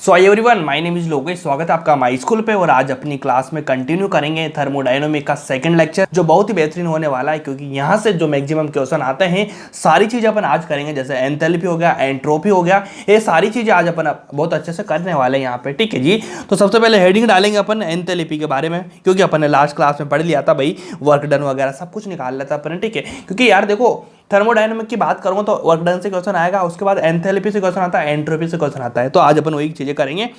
So hi everyone, my name is Lokesh. स्वागत है आपका माय स्कूल पे। और आज अपनी क्लास में कंटिन्यू करेंगे थर्मोडायनामिक का सेकंड लेक्चर, जो बहुत ही बेहतरीन होने वाला है क्योंकि यहाँ से जो मैक्सिमम क्वेश्चन आते हैं सारी चीज़ें अपन आज करेंगे। जैसे एंथैल्पी हो गया, एंट्रोपी हो गया, ये सारी चीज़ें आज अपन बहुत अच्छे से करने वाले हैं यहाँ पे। ठीक है जी। तो सबसे पहले हेडिंग डालेंगे अपन एंथैल्पी के बारे में, क्योंकि अपन ने लास्ट क्लास में पढ़ लिया था भाई, वर्क डन वगैरह सब कुछ निकाल लेता अपन। ठीक है, क्योंकि यार देखो थर्मोडायनामिक की बात करूंगा तो वर्क डन से क्वेश्चन आएगा, उसके बाद एंथैल्पी से क्वेश्चन आता है, एंट्रोपी से क्वेश्चन आता है। तो आज अपन वही चीजें करेंगे।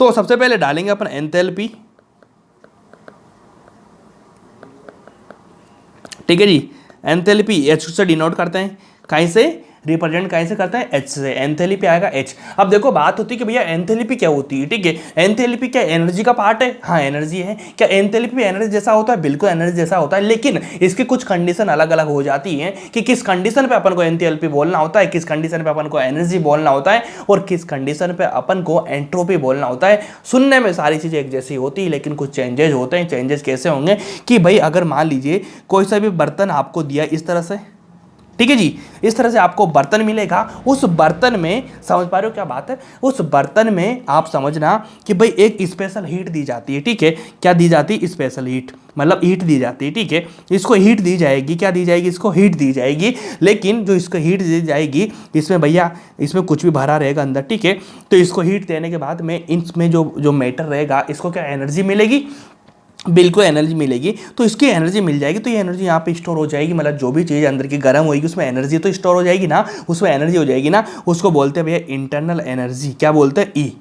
तो सबसे पहले डालेंगे अपन एंथैल्पी। ठीक है जी। एंथैल्पी एच से डिनोट करते हैं, कहीं से रिप्रेजेंट कहीं से करते हैं, एच से। एंथैल्पी आएगा एच। अब देखो बात होती है कि भैया एंथैल्पी क्या होती है। ठीक है, एंथैल्पी क्या एनर्जी का पार्ट है? हाँ एनर्जी है। क्या एंथैल्पी एनर्जी जैसा होता है? बिल्कुल एनर्जी जैसा होता है, लेकिन इसकी कुछ कंडीशन अलग अलग हो जाती है कि किस कंडीशन पे अपन को एंथैल्पी बोलना होता है, किस कंडीशन पे अपन को एनर्जी बोलना होता है, और किस कंडीशन पे अपन को एंट्रोपी बोलना होता है। सुनने में सारी चीजें एक जैसी होती है, लेकिन कुछ चेंजेस होते हैं। चेंजेस कैसे होंगे कि भाई अगर मान लीजिए कोई सा भी बर्तन आपको दिया इस तरह से, ठीक है जी, इस तरह से आपको बर्तन मिलेगा। उस बर्तन में, समझ पा रहे हो क्या बात है, उस बर्तन में आप समझना कि भाई एक स्पेशल हीट दी जाती है। ठीक है, क्या दी जाती है? स्पेशल हीट, मतलब हीट दी जाती है। ठीक है, इसको हीट दी जाएगी। क्या दी जाएगी? इसको हीट दी जाएगी। लेकिन जो इसको हीट दी जाएगी, इसमें भैया इसमें कुछ भी भरा रहेगा अंदर। ठीक है, तो इसको हीट देने के बाद में इसमें जो मैटर रहेगा, इसको क्या एनर्जी मिलेगी? बिल्कुल एनर्जी मिलेगी। तो इसकी एनर्जी मिल जाएगी, तो ये एनर्जी यहाँ पे स्टोर हो जाएगी। मतलब जो भी चीज़ अंदर की गर्म होगी उसमें एनर्जी तो स्टोर हो जाएगी ना, उसमें एनर्जी हो जाएगी ना। उसको बोलते हैं भैया इंटरनल एनर्जी। क्या बोलते हैं? ई,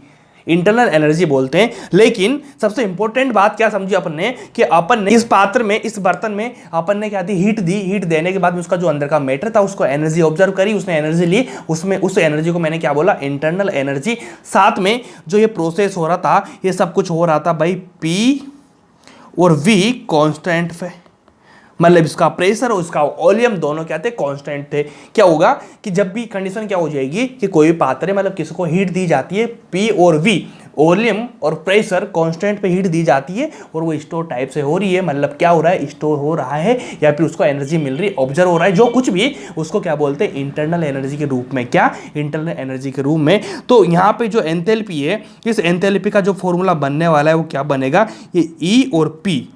इंटरनल एनर्जी बोलते हैं। लेकिन सबसे इंपॉर्टेंट बात क्या समझी अपन ने कि अपन ने इस पात्र में, इस बर्तन में अपन ने क्या दी? हीट दी। हीट देने के बाद में उसका जो अंदर का मैटर था उसको एनर्जी ऑब्जर्व करी, उसने एनर्जी ली, उसमें उस एनर्जी को मैंने क्या बोला? Internal energy. साथ में जो ये प्रोसेस हो रहा था, ये सब कुछ हो रहा था भाई पी और V कांस्टेंट पे, मतलब इसका प्रेशर और इसका वॉल्यूम दोनों क्या थे? कांस्टेंट थे। क्या होगा कि जब भी कंडीशन क्या हो जाएगी कि कोई पात्र है, मतलब किसी को हीट दी जाती है, P और V, वॉल्यूम और प्रेशर कांस्टेंट पे हीट दी जाती है, और वो स्टोर टाइप से हो रही है। मतलब क्या हो रहा है? स्टोर हो रहा है, या फिर उसको एनर्जी मिल रही है, ऑब्जर्व हो रहा है, जो कुछ भी, उसको क्या बोलते हैं? इंटरनल एनर्जी के रूप में। क्या? इंटरनल एनर्जी के रूप में। तो यहाँ पे जो एंथैल्पी है, इस एंथैल्पी का जो फॉर्मूला बनने वाला है वो क्या बनेगा? ये ई और पी,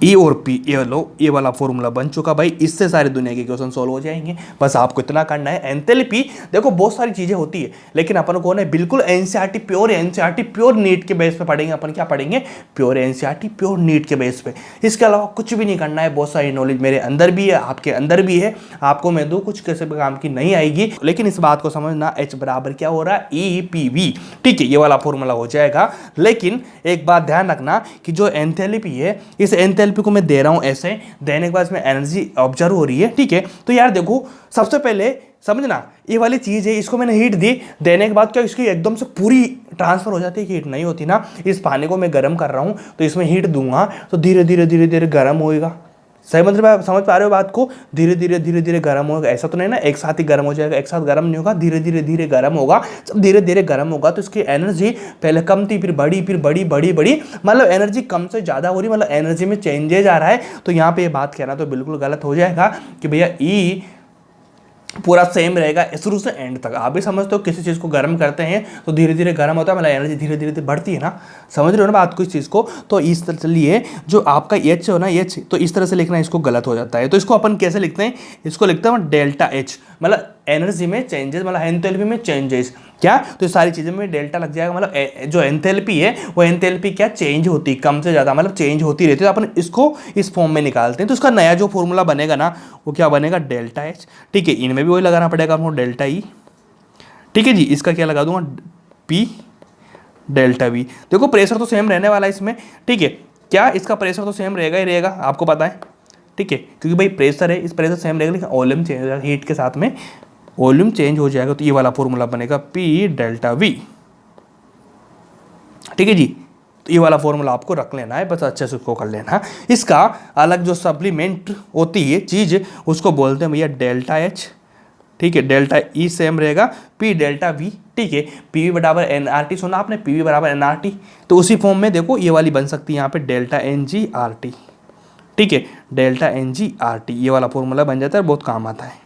ई और पी, ये लो, ये वाला फॉर्मूला बन चुका भाई। इससे सारे दुनिया के क्वेश्चन सॉल्व हो जाएंगे। बस आपको इतना करना है। एंथैल्पी देखो बहुत सारी चीजें होती है, लेकिन अपन को ना बिल्कुल NCERT pure, NCERT pure NEET के बेस पे पढ़ेंगे अपन। क्या पढ़ेंगे? प्योर एनसीईआरटी प्योर नीट के बेस पे। इसके अलावा कुछ भी नहीं करना है। बहुत सारी नॉलेज मेरे अंदर भी है, आपके अंदर भी है, आपको मैं दूं कुछ किसी भी काम की नहीं आएगी। लेकिन इस बात को समझना, एच बराबर क्या हो रहा है? E P V. ठीक है, ये वाला फॉर्मूला हो जाएगा। लेकिन एक बात ध्यान रखना कि जो एंथैल्पी है, इस एंथैल्पी को मैं दे रहा हूं ऐसे, देने के बाद इसमें एनर्जी ऑब्जर्व हो रही है। ठीक है, तो यार देखो सबसे पहले समझना, ये वाली चीज है, इसको मैंने हीट दी, देने के बाद क्या इसकी एकदम से पूरी ट्रांसफर हो जाती है? हीट नहीं होती ना। इस पानी को मैं गर्म कर रहा हूं, तो इसमें हीट दूंगा तो धीरे धीरे धीरे धीरे गर्म होएगा। सही मतलब समझ पा रहे हो बात को? धीरे धीरे धीरे धीरे गर्म होगा। ऐसा तो नहीं ना एक साथ ही गर्म हो जाएगा, एक साथ गर्म नहीं होगा, धीरे धीरे धीरे गर्म होगा। जब धीरे धीरे गर्म होगा तो इसकी एनर्जी पहले कम थी, फिर बढ़ी, फिर बड़ी बड़ी बड़ी, मतलब एनर्जी कम से ज्यादा हो रही, मतलब एनर्जी में चेंजेज आ रहा है। तो यहाँ पे ये बात कहना तो बिल्कुल गलत हो जाएगा कि भैया ई पूरा सेम रहेगा शुरू से एंड तक। आप भी समझते हो किसी चीज़ को गर्म करते हैं तो धीरे धीरे गर्म होता है, मतलब एनर्जी धीरे धीरे बढ़ती है ना। समझ रहे हो ना बात को, इस चीज़ को? तो इस तरह लिए जो आपका एच हो ना, एच, तो इस तरह से लिखना इसको गलत हो जाता है। तो इसको अपन कैसे लिखते हैं? इसको लिखते हैं डेल्टा एच, मतलब एनर्जी में चेंजेस, मतलब एंथैल्पी में चेंजेस। क्या? तो सारी चीज़ें में डेल्टा लग जाएगा। मतलब जो एंथैल्पी है वो एंथैल्पी क्या चेंज होती, कम से ज़्यादा, मतलब चेंज होती रहती है। तो अपन इसको इस फॉर्म में निकालते हैं, तो उसका नया जो फॉर्मूला बनेगा ना वो क्या बनेगा? Delta H. ठीक है, इनमें भी वही लगाना पड़ेगा हमको, डेल्टा ई। ठीक है जी, इसका क्या लगा दूंगा? P delta we. देखो प्रेशर तो सेम रहने वाला है इसमें। ठीक है, क्या इसका प्रेशर तो सेम रहेगा ही रहेगा, आपको पता है। ठीक है, क्योंकि भाई प्रेशर है, इस प्रेशर सेम रहेगा, लेकिन वॉल्यूम चेंज हो जाएगा, हीट के साथ में वॉल्यूम चेंज हो जाएगा। तो ये वाला फॉर्मूला बनेगा पी डेल्टा वी। ठीक है जी, तो ये वाला फॉर्मूला आपको रख लेना है, बस अच्छे से उसको कर लेना। इसका अलग जो सप्लीमेंट होती है चीज़, उसको बोलते हैं भैया डेल्टा एच। ठीक है, डेल्टा ई सेम रहेगा, पी डेल्टा वी। ठीक है, पी वी बराबर एन आर टी, सुना आपने? पी वी बराबर एन आर टी। तो उसी फॉर्म में देखो ये वाली बन सकती है यहाँ पे, delta N G R T. ठीक है, delta N G R T, ये वाला फॉर्मूला बन जाता है, बहुत काम आता है।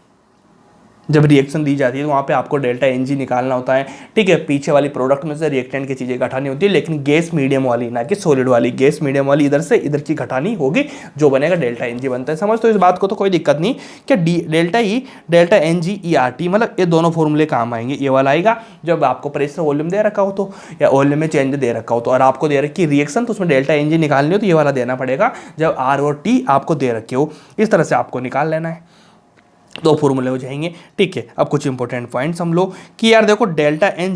जब रिएक्शन दी जाती है तो वहाँ पे आपको डेल्टा एन जी निकालना होता है, ठीक है। पीछे वाली प्रोडक्ट में से रिएक्टेंट की चीज़ें घटानी होती है, लेकिन गैस मीडियम वाली, ना कि सॉलिड वाली। गैस मीडियम वाली इधर से इधर की घटानी होगी, जो बनेगा डेल्टा एन जी बनता है। समझ तो इस बात को, तो कोई दिक्कत नहीं। क्या delta E, delta N G, E R T, मतलब ये दोनों फॉर्मूले काम आएंगे। ये वाला आएगा जब आपको प्रेशर वॉल्यूम दे रखा हो तो, या वॉल्यूम में चेंज दे रखा हो तो, और आपको दे रखी रिएक्शन तो उसमें डेल्टा एन जी निकालनी हो तो ये वाला देना पड़ेगा। जब आर और टी आपको दे रखे हो, इस तरह से आपको निकाल लेना है। दो फॉर्मूले हो जाएंगे, ठीक है। अब कुछ इंपॉर्टेंट पॉइंट्स हम लोग कि यार देखो डेल्टा एन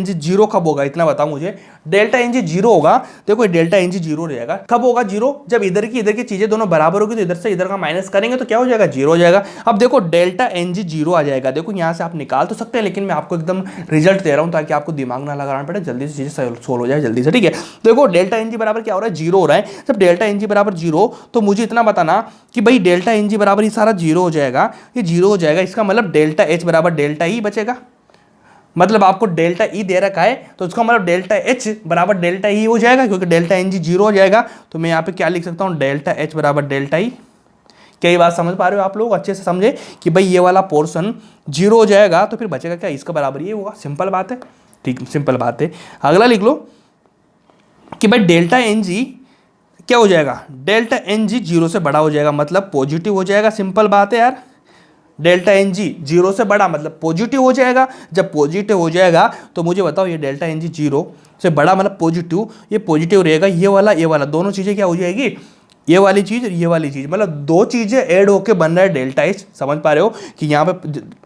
जी जीरो कब होगा, इतना बताओ मुझे। डेल्टा एन जी जीरो होगा, देखो डेल्टा एन जी जीरो रहेगा। कब होगा जीरो? जब इधर की चीजें दोनों बराबर होगी, तो इधर से इधर का माइनस करेंगे तो क्या हो जाएगा, जीरो हो जाएगा। अब देखो डेल्टा एन जी जीरो आ जाएगा। देखो यहाँ से आप निकाल तो सकते हैं, लेकिन मैं आपको एकदम रिजल्ट दे रहा हूँ ताकि आपको दिमाग ना लगाना पड़े, जल्दी से चीजें सोल्व हो जाए जल्दी से, ठीक है। देखो डेल्टा एन जी बराबर क्या हो रहा है, जीरो हो रहा है। जब डेल्टा एन जी बराबर जीरो, तो मुझे इतना बताना कि भाई डेल्टा एन जी बराबर ये सारा जीरो हो जाएगा, ये जीरो हो जाएगा। इसका मतलब डेल्टा एच बराबर डेल्टा ई बचेगा। मतलब आपको डेल्टा ई दे रखा है तो उसका मतलब डेल्टा एच बराबर डेल्टा ई हो जाएगा, क्योंकि डेल्टा एन जी जीरो हो जाएगा। तो मैं यहाँ पे क्या लिख सकता हूँ, डेल्टा एच बराबर डेल्टा ई। क्या ये बात समझ पा रहे हो आप लोग? अच्छे से समझे कि भाई ये वाला पोर्शन जीरो हो जाएगा तो फिर बचेगा क्या, इसका बराबर ये होगा। सिंपल बात है, ठीक, सिंपल बात है। अगला लिख लो कि भाई डेल्टा एन जी क्या हो जाएगा, डेल्टा एन जी जीरो से बड़ा हो जाएगा, मतलब पॉजिटिव हो जाएगा। सिंपल बात है यार, डेल्टा एन जी जीरो से बड़ा मतलब पॉजिटिव हो जाएगा। जब पॉजिटिव हो जाएगा तो मुझे बताओ ये डेल्टा एन जी जीरो से बड़ा मतलब पॉजिटिव, ये पॉजिटिव रहेगा। ये वाला दोनों चीज़ें क्या हो जाएगी, ये वाली चीज़ और ये वाली चीज़, मतलब दो चीज़ें ऐड होके बन रहा है डेल्टा एच। समझ पा रहे हो कि यहाँ पे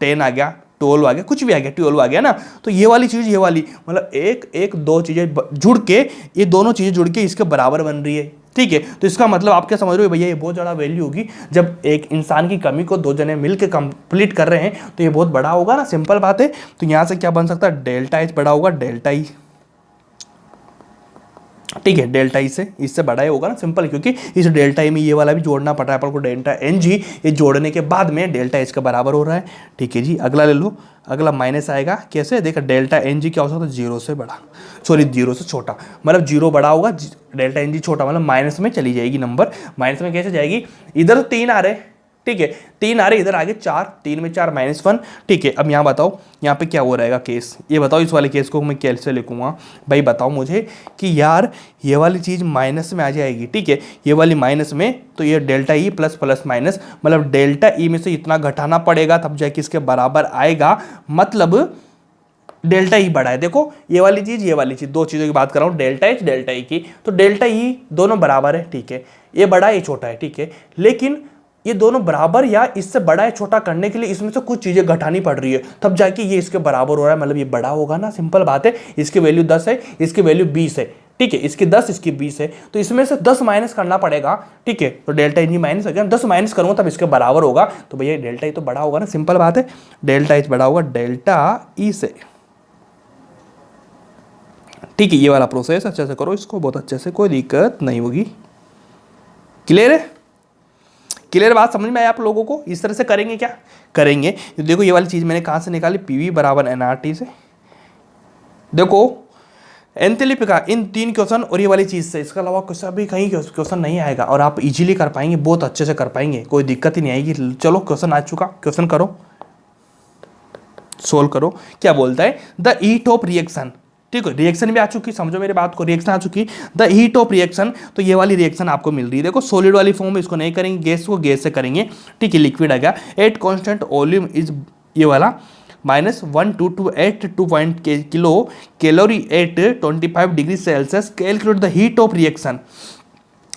10 आ गया, 12 आ गया, कुछ भी आ गया, 12 आ गया ना, तो ये वाली चीज़ ये वाली, मतलब एक दो चीज़ें जुड़ के, ये दोनों चीज़ें जुड़ के इसके बराबर बन रही है, ठीक है। तो इसका मतलब आप क्या समझ रहे हो भैया, ये बहुत ज़्यादा वैल्यू होगी। जब एक इंसान की कमी को दो जने मिलकर कंप्लीट कर रहे हैं तो ये बहुत बड़ा होगा ना, सिंपल बात है। तो यहाँ से क्या बन सकता है, डेल्टा एच बड़ा होगा डेल्टा ई, ठीक है। डेल्टा ई से इससे बड़ा ही होगा ना, सिंपल, क्योंकि इस डेल्टा ई में ये वाला भी जोड़ना पड़ रहा है अपन को, डेल्टा एन जी, ये जोड़ने के बाद में डेल्टा एच का बराबर हो रहा है, ठीक है जी। अगला ले लो, अगला माइनस आएगा। कैसे? देखा डेल्टा एन जी क्या हो सकता है, जीरो से बड़ा, सॉरी जीरो से छोटा, मतलब जीरो बड़ा होगा, डेल्टा एन जी छोटा, मतलब माइनस में चली जाएगी नंबर। माइनस में कैसे जाएगी, इधर तो 3 आ रहे, ठीक है, 3 आ रहे, इधर आगे 4, 3 में 4 -1, ठीक है। अब यहाँ बताओ यहाँ पे क्या हो रहेगा केस, ये बताओ। इस वाले केस को मैं कैसे लिखूंगा भाई, बताओ मुझे कि यार ये वाली चीज़ माइनस में आ जाएगी, ठीक है, ये वाली माइनस में, तो ये delta E plus plus minus, मतलब डेल्टा ई में से इतना घटाना पड़ेगा तब जाके इसके बराबर आएगा, मतलब डेल्टा ई बड़ा है। देखो ये वाली चीज़, दो चीज़ों की बात कर रहा हूँ, डेल्टा एच डेल्टा ई की, तो डेल्टा ई दोनों बराबर है, ठीक है, ये बड़ा है ये छोटा है, ठीक है, लेकिन ये दोनों बराबर या इससे बड़ा या छोटा करने के लिए इसमें से कुछ चीजें घटानी पड़ रही है, तब जाके ये इसके बराबर हो रहा है, मतलब ये बड़ा होगा ना, सिंपल बात है। इसकी वैल्यू 10 है, इसकी वैल्यू 20 है, ठीक है, इसकी 10 इसकी 20 है, तो इसमें से 10 माइनस करना पड़ेगा, ठीक है। तो डेल्टा ई माइनस हो गया, 10 माइनस करूंगा तब इसके बराबर होगा, तो भैया डेल्टा ई तो बड़ा होगा ना, सिंपल बात है। डेल्टा एच बड़ा होगा डेल्टा ई से, ठीक है। ये वाला प्रोसेस अच्छे से करो इसको, बहुत अच्छे से, कोई दिक्कत नहीं होगी। क्लियर है? क्लियर बात समझ में आया आप लोगों को? इस तरह से करेंगे, क्या करेंगे, देखो ये वाली चीज़ मैंने कहाँ से निकाली, पीवी बराबर एनआरटी से। देखो एंथैल्पी का इन 3 क्वेश्चन और ये वाली चीज़ से, इसके अलावा कुछ भी कहीं क्वेश्चन नहीं आएगा, और आप इजीली कर पाएंगे, बहुत अच्छे से कर पाएंगे, कोई दिक्कत ही नहीं आएगी। चलो क्वेश्चन आ चुका, क्वेश्चन करो, सोल्व करो। क्या बोलता है, द हीट ऑफ रिएक्शन, ठीक है, रिएक्शन भी आ चुकी, समझो मेरे बात को, रिएक्शन आ चुकी, द हीट ऑफ रिएक्शन, तो ये वाली रिएक्शन आपको मिल रही है। देखो सॉलिड वाली फॉर्म में इसको नहीं करेंगे, गैस को गैस से करेंगे, ठीक है। लिक्विड आ गया, एट कांस्टेंट वॉल्यूम इज, ये वाला -1228 kilo calorie at 25 degree Celsius, calculate the heat of reaction.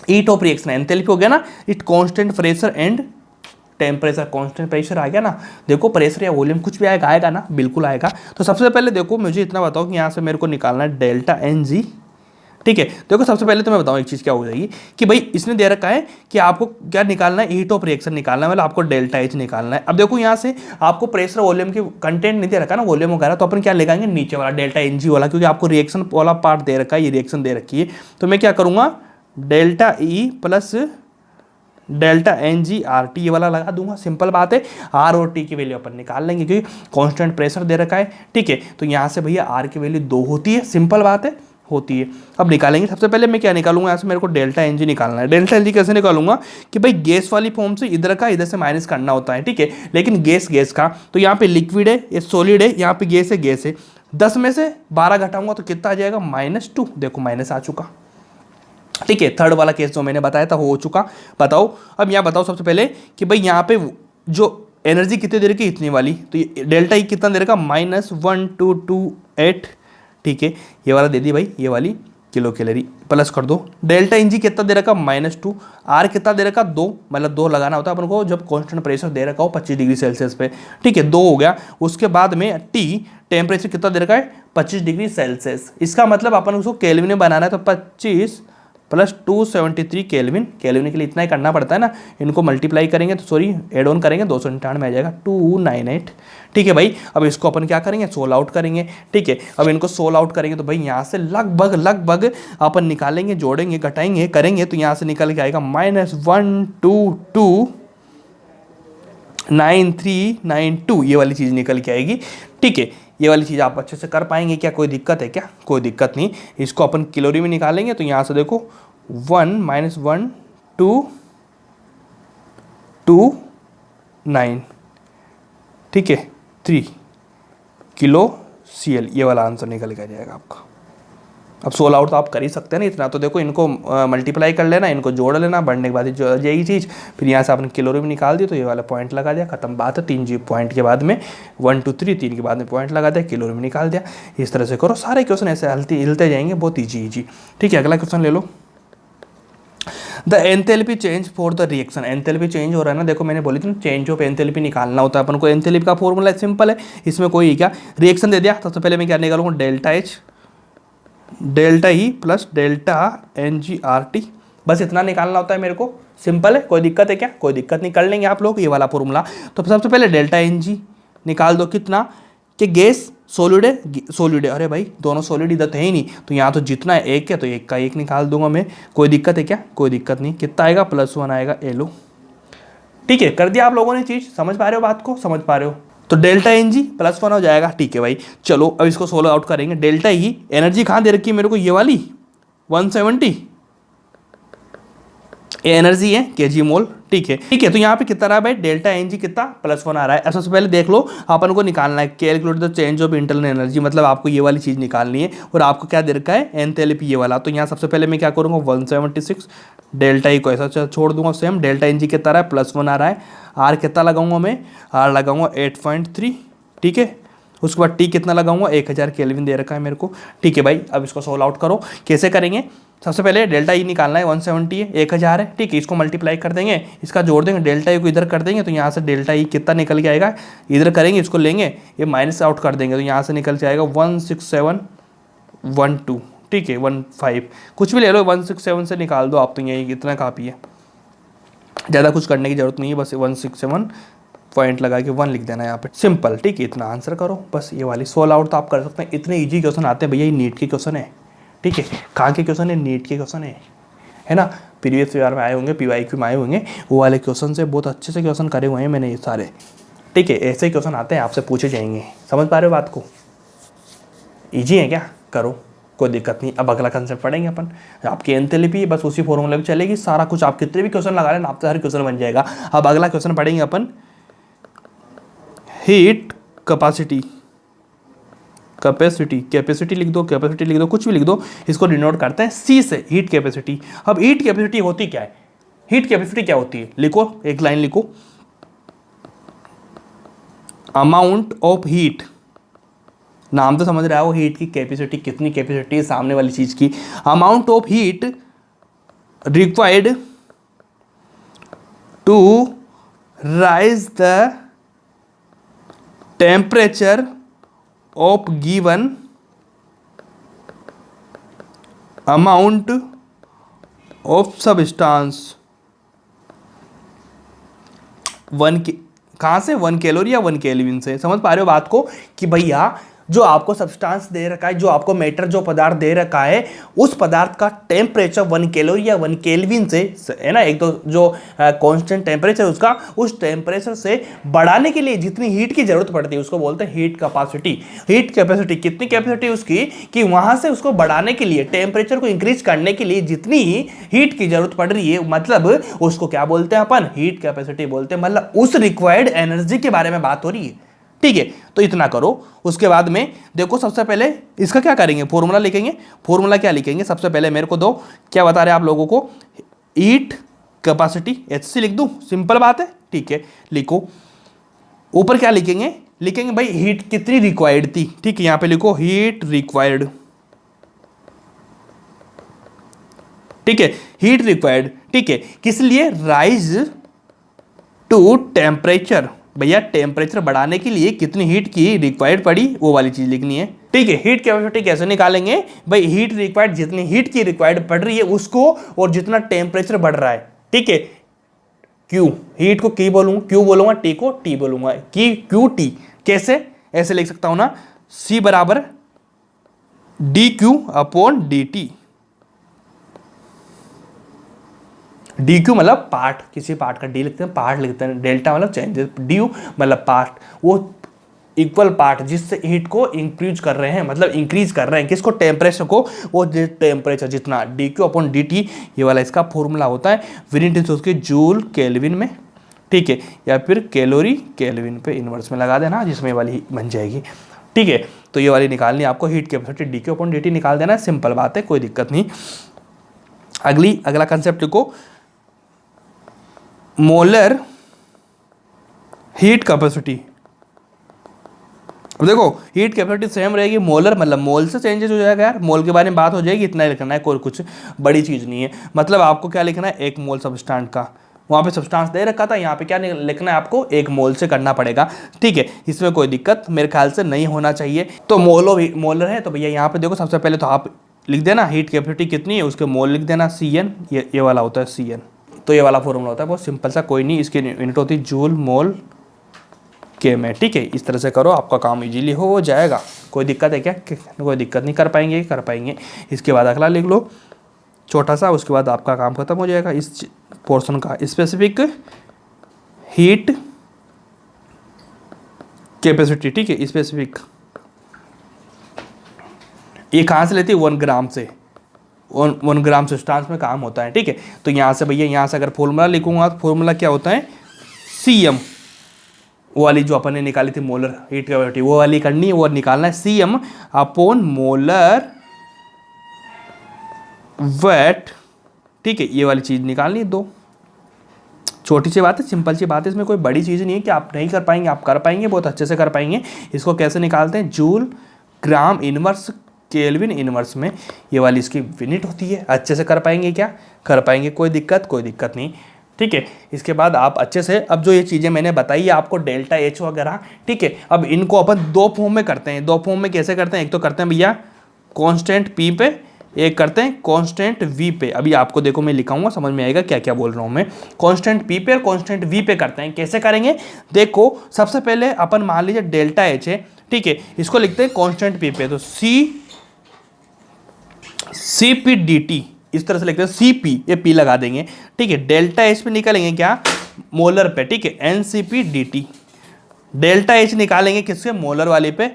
Heat of reaction enthalpy हो गया ना, it constant pressure and temperature, constant pressure आ गया ना। देखो प्रेशर या वॉल्यूम कुछ भी आएगा ना, बिल्कुल आएगा। तो सबसे पहले देखो मुझे इतना बताओ कि यहाँ से मेरे को निकालना है डेल्टा एन जी, ठीक है। देखो सबसे पहले तो मैं बताऊँ एक चीज़ क्या हो जाएगी कि भाई इसने दे रखा है कि आपको क्या निकालना है, हीट ऑफ रिएक्शन निकालना है, मतलब आपको डेल्टा एच निकालना है। अब देखो यहाँ से आपको प्रेशर वॉल्यूम की कंटेंट नहीं दे रखा ना, वॉल्यूम वगैरह, तो अपन क्या लगाएंगे नीचे वाला डेल्टा एन जी वाला, क्योंकि आपको रिएक्शन वाला पार्ट दे रखा है, ये रिएक्शन दे रखी है। तो मैं क्या करूँगा, delta E plus delta N G R T, ये वाला लगा दूंगा, सिंपल बात है। आर और टी की वैल्यू अपन निकाल लेंगे क्योंकि कांस्टेंट प्रेशर दे रखा है, ठीक है। तो यहाँ से भैया आर की वैल्यू 2 होती है, सिंपल बात है, होती है। अब निकालेंगे, सबसे पहले मैं क्या निकालूंगा, यहाँ से मेरे को डेल्टा एन जी निकालना है। डेल्टा एन जी कैसे निकालूंगा कि भाई गैस वाली फॉर्म से इधर का इधर से माइनस करना होता है, ठीक है। लेकिन गैस गैस का, तो यहाँ पे लिक्विड है, ये सॉलिड है, यहाँ पे गैस है, गैस है। 10 में से 12 घटाऊंगा तो कितना आ जाएगा, -2। देखो माइनस आ चुका, ठीक है। थर्ड वाला केस जो मैंने बताया था वो हो चुका। बताओ, अब यहाँ बताओ सबसे पहले कि भाई यहाँ पे जो एनर्जी कितनी देर की, इतनी वाली, तो ये डेल्टा ई कितना देर का, -1228, ठीक है। ये वाला दे दी भाई, ये वाली किलो कैलोरी, प्लस कर दो। डेल्टा एन जी कितना दे रखा, -2। आर कितना दे रखा, 2, मतलब 2 लगाना होता है अपन को जब कांस्टेंट प्रेशर दे रखा हो 25 डिग्री सेल्सियस पे, ठीक है। 2 हो गया। उसके बाद में टी टेम्परेचर कितना दे रखा है, 25 डिग्री सेल्सियस। इसका मतलब अपन उसको केल्विन में बनाना है, तो 25 + 273 केल्विन। केल्विन के लिए इतना ही करना पड़ता है ना, इनको मल्टीप्लाई करेंगे तो सॉरी एड ऑन करेंगे 299 में आ जाएगा 298, ठीक है भाई। अब इसको अपन क्या करेंगे, सोल आउट करेंगे, ठीक है। अब इनको सोल आउट करेंगे तो भाई यहाँ से लगभग अपन निकालेंगे, जोड़ेंगे, घटाएंगे, करेंगे तो यहाँ से निकल के आएगा -1229392, ये वाली चीज़ निकल के आएगी, ठीक है। ये वाली चीज़ आप अच्छे से कर पाएंगे क्या, कोई दिक्कत है क्या, कोई दिक्कत नहीं। इसको अपन कैलोरी में निकालेंगे तो यहाँ से देखो 1 - 1 2 2 9, ठीक है, 3 किलो CL, ये वाला आंसर निकल के आ जाएगा आपका। अब सोल आउट तो आप कर ही सकते हैं ना इतना, तो देखो इनको मल्टीप्लाई कर लेना, इनको जोड़ लेना, बढ़ने के बाद यही चीज़, फिर यहाँ से आपने कैलोरी में निकाल दी तो ये वाला पॉइंट लगा दिया, खत्म बात है। 3 पॉइंट के बाद में 1 2 3, 3 के बाद में पॉइंट लगा दिया, कैलोरी में निकाल दिया। इस तरह से करो, सारे क्वेश्चन ऐसे हिलते जाएंगे, बहुत ईजी, ठीक है। अगला क्वेश्चन ले लो। The enthalpy change for the reaction, enthalpy change हो रहा है ना, देखो मैंने बोली थी चेंज ऑफ एंथैल्पी निकालना होता है अपन को। एंथैल्पी का फॉर्मूला सिंपल है, इसमें कोई क्या रिएक्शन दे दिया, सबसे पहले मैं क्या निकालूंगा, delta H delta E plus delta NgRT, बस इतना निकालना होता है मेरे को, सिंपल है। कोई दिक्कत है क्या, कोई दिक्कत नहीं, कर लेंगे आप लोग ये वाला फॉर्मूला। तो सबसे पहले डेल्टा Ng निकाल दो, कितना कि गैस सॉलिड है, सॉलिड है, अरे भाई दोनों सॉलिड इधर तो है ही नहीं, तो यहाँ तो जितना है एक है तो एक का एक निकाल दूंगा मैं। कोई दिक्कत है क्या, कोई दिक्कत नहीं। कितना आएगा, +1 आएगा एलो, ठीक है। कर दिया आप लोगों ने चीज़, समझ पा रहे हो बात को, समझ पा रहे हो। तो डेल्टा Ng +1 हो जाएगा, ठीक है भाई। चलो अब इसको सोल्व आउट करेंगे। डेल्टा ई एनर्जी कहाँ दे रखी है मेरे को, ये वाली 170, ये एनर्जी है kg मोल, ठीक है, ठीक है। तो यहाँ पे कितना रहा भाई, डेल्टा Ng कितना, +1 आ रहा है। सबसे पहले देख लो, अपन को निकालना है calculate the change of internal energy, मतलब आपको ये वाली चीज़ निकालनी है। और आपको क्या दे रखा है, एंथैल्पी ये वाला। तो यहाँ सबसे पहले मैं क्या करूँगा, 176 डेल्टा ई को ऐसा छोड़ दूंगा सेम। डेल्टा Ng कितना रहा है, +1 आ रहा है। आर कितना लगाऊंगा मैं, आर लगाऊंगा 8.3, ठीक है। उसके बाद टी कितना लगाऊंगा, 1000 केल्विन दे रखा है मेरे को, ठीक है भाई। अब इसको सोल्व आउट करो, कैसे करेंगे, सबसे पहले डेल्टा ई निकालना है, 170 है, 1000 है, ठीक है। इसको मल्टीप्लाई कर देंगे, इसका जोड़ देंगे, डेल्टा ई को इधर कर देंगे तो यहाँ से डेल्टा ई कितना निकल के आएगा, इधर करेंगे, इसको लेंगे, ये माइनस आउट कर देंगे तो यहाँ से निकल के आएगा 16712, ठीक है, 15, कुछ भी ले लो, 167 से निकाल दो आप, तो यही इतना काफ़ी है, ज़्यादा कुछ करने की जरूरत नहीं है, बस 167 पॉइंट लगा के 1 लिख देना है यहाँ पे, सिंपल, ठीक है। इतना आंसर करो बस। ये वाली सोल्व आउट तो आप कर सकते हैं, इतने इजी क्वेश्चन आते हैं भैया, ये नीट के क्वेश्चन है, ठीक है। कहाँ के क्वेश्चन है, नीट के क्वेश्चन है ना। प्रीवियस ईयर में आए होंगे, PYQ में आए होंगे, वो वाले क्वेश्चन से बहुत अच्छे से क्वेश्चन करे हुए हैं मैंने ये सारे, ठीक है। ऐसे ही क्वेश्चन आते हैं, आपसे पूछे जाएंगे, समझ पा रहे हो बात को, ईजी है क्या, करो, कोई दिक्कत नहीं। अब अगला कंसेप्ट पढ़ेंगे अपन, आपकी एंथैल्पी बस उसी फॉर्मूले में चलेगी, सारा कुछ आप कितने भी क्वेश्चन लगा लेना, आपसे हर क्वेश्चन बन जाएगा। अब अगला क्वेश्चन पढ़ेंगे अपन, हीट कैपेसिटी, कैपेसिटी लिख दो, कैपेसिटी लिख दो, कुछ भी लिख दो, इसको डिनोट करते हैं C से, हीट कैपेसिटी। अब हीट कैपेसिटी होती क्या है, हीट कैपेसिटी क्या होती है, लिखो, एक लाइन लिखो, अमाउंट ऑफ हीट, नाम तो समझ रहा हो, हीट की कैपेसिटी, कितनी कैपेसिटी है सामने वाली चीज की, amount of heat required to raise the temperature of given amount of substance, कहाँ से, 1 कैलोरी या 1 केल्विन से। समझ पा रहे हो बात को कि भैया जो आपको सब्सटेंस दे रखा है, जो आपको मैटर, जो पदार्थ दे रखा है, उस पदार्थ का टेम्परेचर 1 कैलोरी या 1 केल्विन से, है ना, एक तो जो कांस्टेंट टेम्परेचर उसका, उस टेम्परेचर से बढ़ाने के लिए जितनी हीट की जरूरत पड़ती है उसको बोलते हैं हीट कैपेसिटी। हीट कैपेसिटी कितनी कैपेसिटी उसकी कि वहां से उसको बढ़ाने के लिए, टेम्परेचर को इंक्रीज करने के लिए जितनी हीट की जरूरत पड़ रही है, मतलब उसको क्या बोलते हैं अपन, हीट कैपेसिटी बोलते हैं। मतलब उस रिक्वायर्ड एनर्जी के बारे में बात हो रही है, ठीक है। तो इतना करो। उसके बाद में देखो, सबसे पहले इसका क्या करेंगे, फॉर्मूला लिखेंगे। फॉर्मूला क्या लिखेंगे, सबसे पहले मेरे को दो, क्या बता रहे हैं आप लोगों को, हीट कैपेसिटी HC लिख दूं, सिंपल बात है, ठीक है, लिखो। ऊपर क्या लिखेंगे, लिखेंगे भाई हीट कितनी रिक्वायर्ड थी, ठीक है, यहां पे लिखो हीट रिक्वायर्ड, ठीक है, हीट रिक्वायर्ड, ठीक है, किस लिए, राइज टू टेम्परेचर, भैया टेम्परेचर बढ़ाने के लिए कितनी हीट की रिक्वायर्ड पड़ी, वो वाली चीज लिखनी है, ठीक है। हीट कैपेसिटी कैसे निकालेंगे भाई, हीट रिक्वायर्ड, जितनी हीट की रिक्वायर्ड पड़ रही है उसको, और जितना टेम्परेचर बढ़ रहा है, ठीक है। क्यू, हीट को की बोलूंगा, क्यू बोलूंगा, टी को टी बोलूंगा, की क्यू टी, कैसे, ऐसे लिख सकता हूं ना, सी बराबर D Q upon D T. D Q मतलब पार्ट, किसी पार्ट का डी लिखते हैं, पार्ट लिखते हैं, डेल्टा मतलब चेंजेस, डी यू मतलब पार्ट, वो इक्वल पार्ट जिससे हीट को इंक्रीज कर रहे हैं, मतलब इंक्रीज कर रहे हैं किसको, टेम्परेचर को, वो टेम्परेचर जितना, D Q upon D T, ये वाला इसका फॉर्मूला होता है। यूनिट उसके जूल केल्विन में, ठीक है, या फिर कैलोरी केल्विन पे इनवर्स में लगा देना, जिसमें ये वाली बन जाएगी, ठीक है। तो ये वाली निकालनी आपको, heat capacity D Q upon D T निकाल देना, सिंपल बात है, कोई दिक्कत नहीं। अगला कंसेप्ट लिखो, मोलर हीट कैपेसिटी। अब देखो हीट कैपेसिटी सेम रहेगी, मोलर मतलब मोल से चेंजेस हो जाएगा यार, मोल के बारे में बात हो जाएगी, इतना ही लिखना है, कोई कुछ बड़ी चीज़ नहीं है। मतलब आपको क्या लिखना है, 1 मोल सब्सटेंस का, वहाँ पे सब्सटेंस दे रखा था, यहाँ पे क्या लिखना है आपको, 1 मोल से करना पड़ेगा, ठीक है। इसमें कोई दिक्कत मेरे ख्याल से नहीं होना चाहिए। तो मोलर है तो भैया यहाँ पे देखो, सबसे पहले तो आप लिख देना हीट कैपेसिटी कितनी है, उसके मोल लिख देना, CN, ये वाला होता है CN। तो ये वाला फॉर्मूला होता है बहुत सिंपल सा, कोई नहीं, इसकी यूनिट होती है जूल मोल के में, ठीक है। इस तरह से करो, आपका काम इजीली हो जाएगा। कोई दिक्कत है क्या, कोई दिक्कत नहीं, कर पाएंगे। इसके बाद अगला लिख लो छोटा सा, उसके बाद आपका काम खत्म हो जाएगा इस पोर्शन का। स्पेसिफिक हीट कैपेसिटी, ठीक है, स्पेसिफिक, ये कहाँ से लेती है, 1 ग्राम से, 1 ग्राम सब्सटेंस में काम होता है, ठीक है। तो यहाँ से भैया, यहाँ से अगर फॉर्मूला लिखूंगा तो फॉर्मूला क्या होता है, CM, वो वाली जो अपन ने निकाली थी मोलर हीट कैपेसिटी, वो वाली करनी है, वो निकालना है, CM अपॉन मोलर वेट, ठीक है, ये वाली चीज़ निकालनी है। 2 छोटी सी बात है, सिंपल सी बात है, इसमें कोई बड़ी चीज़ नहीं है कि आप नहीं कर पाएंगे, आप कर पाएंगे, बहुत अच्छे से कर पाएंगे। इसको कैसे निकालते हैं, जूल ग्राम इनवर्स केल्विन इनवर्स में, ये वाली इसकी यूनिट होती है। अच्छे से कर पाएंगे क्या, कर पाएंगे, कोई दिक्कत नहीं, ठीक है। इसके बाद आप अच्छे से, अब जो ये चीज़ें मैंने बताई है आपको, डेल्टा H वगैरह, ठीक है, अब इनको अपन 2 फॉर्म में करते हैं। 2 फॉर्म में कैसे करते हैं, एक तो करते हैं भैया कांस्टेंट P पे, एक करते हैं कांस्टेंट V पे। अभी आपको देखो मैं लिखाऊंगा, समझ में आएगा क्या क्या बोल रहा हूँ मैं। कांस्टेंट P पे और कांस्टेंट V पे करते हैं। कैसे करेंगे, देखो सबसे पहले अपन मान लीजिए डेल्टा H है, ठीक है, इसको लिखते हैं कांस्टेंट P पे, तो CP dt, इस तरह से लिखते हैं, CP, ये P लगा देंगे, ठीक है। डेल्टा H पे निकालेंगे क्या, मोलर पे, ठीक है, NCP dt। डेल्टा H निकालेंगे किससे, मोलर वाले पे,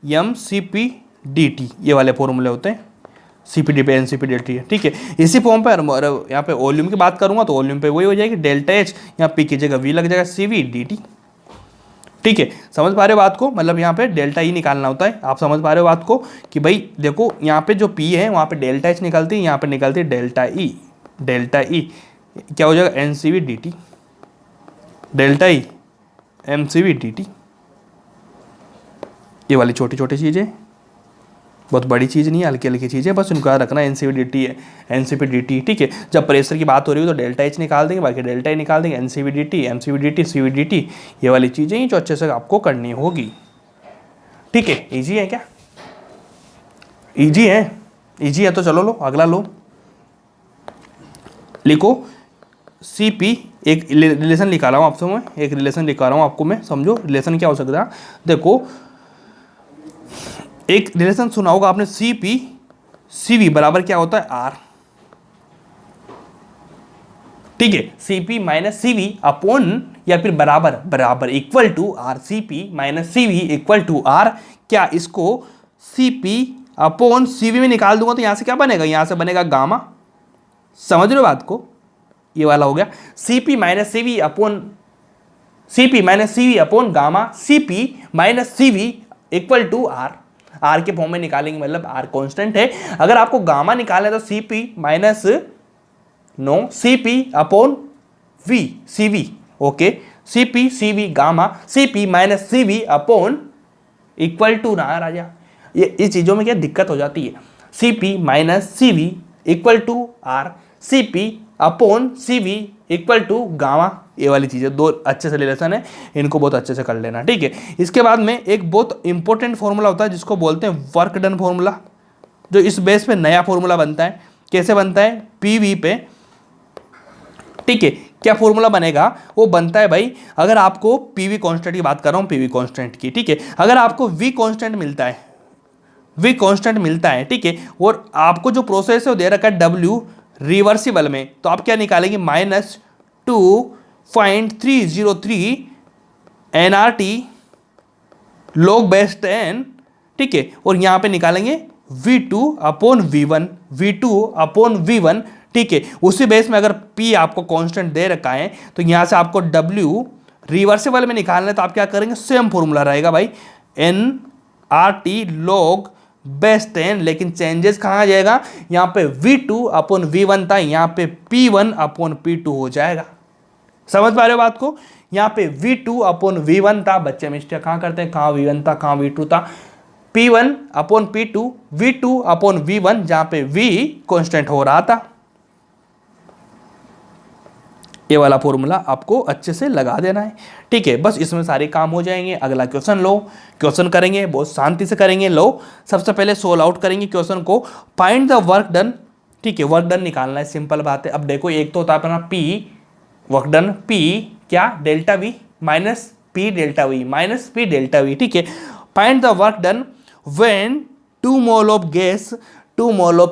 MCP dt, ये वाले फॉर्मूले होते हैं, CPD पे NCP dt है, ठीक है। इसी फॉर्म पर यहाँ पे वॉल्यूम की बात करूंगा तो वॉल्यूम पे वही हो जाएगी, डेल्टा H, यहाँ P की जगह V लग जाएगा, CV dt, ठीक है। समझ पा रहे हो बात को, मतलब यहाँ पे डेल्टा ई निकालना होता है। आप समझ पा रहे हो बात को कि भाई देखो यहाँ पे जो P है वहाँ पे डेल्टा H निकलती है, यहाँ पे निकलती है डेल्टा ई क्या हो जाएगा, NCV dt, delta E MCV dt। ये वाली छोटी छोटी चीज़ें, बहुत बड़ी चीज़ नहीं है, हल्की हल्की चीज़ें, बस उनको याद रखना, NCV dt है, NCP dt, ठीक है। जब प्रेशर की बात हो रही हो तो डेल्टा H निकाल देंगे, बाकी डेल्टा ई निकाल देंगे, NCV dt, MCV dt, CV dt, ये वाली चीज़ें ही जो अच्छे से आपको करनी होगी, ठीक है। ईजी है क्या, ईजी है तो चलो लो अगला लो, लिखो CP, एक रिलेशन लिखा रहा हूँ आपसे मैं, एक रिलेशन लिखा रहा हूँ आपको मैं, समझो रिलेशन क्या हो सकता है। देखो एक रिलेशन सुना होगा आपने, CP/CV बराबर क्या होता है, R। ठीक है, CP-CV अपॉन या फिर बराबर equal to R। CP-CV equal to R। क्या इसको CP/CV में निकाल दूंगा तो यहां से क्या बनेगा, यहां से बनेगा गामा। समझ रहे हो बात को, ये वाला हो गया CP-CV upon gamma. CP-CV equal to R। R के फॉर्म में निकालेंगे, मतलब R कांस्टेंट है। अगर आपको गामा निकालना है तो CP/CV, okay, CP/CV gamma, CP-CV upon equal to ना राजा। ये इस चीजों में क्या दिक्कत हो जाती है, CP-CV equal to R, CP/CV equal to gamma. ये वाली चीजें दो अच्छे से रिलेशन है, इनको बहुत अच्छे से कर लेना, ठीक है। इसके बाद में एक बहुत इंपॉर्टेंट फॉर्मूला होता है जिसको बोलते हैं वर्क डन फॉर्मूला, जो इस बेस पे नया फॉर्मूला बनता है। कैसे बनता है, PV पे, ठीक है। क्या फॉर्मूला बनेगा, वो बनता है भाई, अगर आपको PV कांस्टेंट की बात कर रहा हूं, PV कांस्टेंट की, ठीक है। अगर आपको V कांस्टेंट मिलता है, ठीक है, और आपको जो प्रोसेस है वो दे रखा है W रिवर्सिबल में, तो आप क्या निकालेंगे, -2.303 nRT log बेस 10, ठीक है, और यहां पे निकालेंगे V2/V1, ठीक है। उसी बेस में अगर P आपको कांस्टेंट दे रखा है तो यहां से आपको W रिवर्सिबल में निकालना है, तो आप क्या करेंगे, सेम फॉर्मूला रहेगा भाई, nRT log बेस 10, लेकिन चेंजेस कहां आ जाएगा, यहां पे V2/V1 था, यहां पे P1/P2 हो जाएगा। समझ पा रहे हो बात को, यहां पे V2/V1 था, बच्चे मिस्टेक कहां करते हैं, कहां V1 था कहां V2 था, P1/P2, V2/V1, जहां पे V कांस्टेंट हो रहा था। ये वाला फॉर्मूला आपको अच्छे से लगा देना है, ठीक है। बस इसमें सारे काम हो जाएंगे। अगला क्वेश्चन लो, क्वेश्चन करेंगे, बहुत शांति से करेंगे। लो, सबसे पहले सोल्व आउट करेंगे क्वेश्चन को, फाइंड द वर्क डन, ठीक है। वर्क डन निकालना है, सिंपल बात है। अब देखो, एक तो होता है अपना P वर्क डन, P क्या, delta V minus P delta V, ठीक है। Find the work done when 2 mole of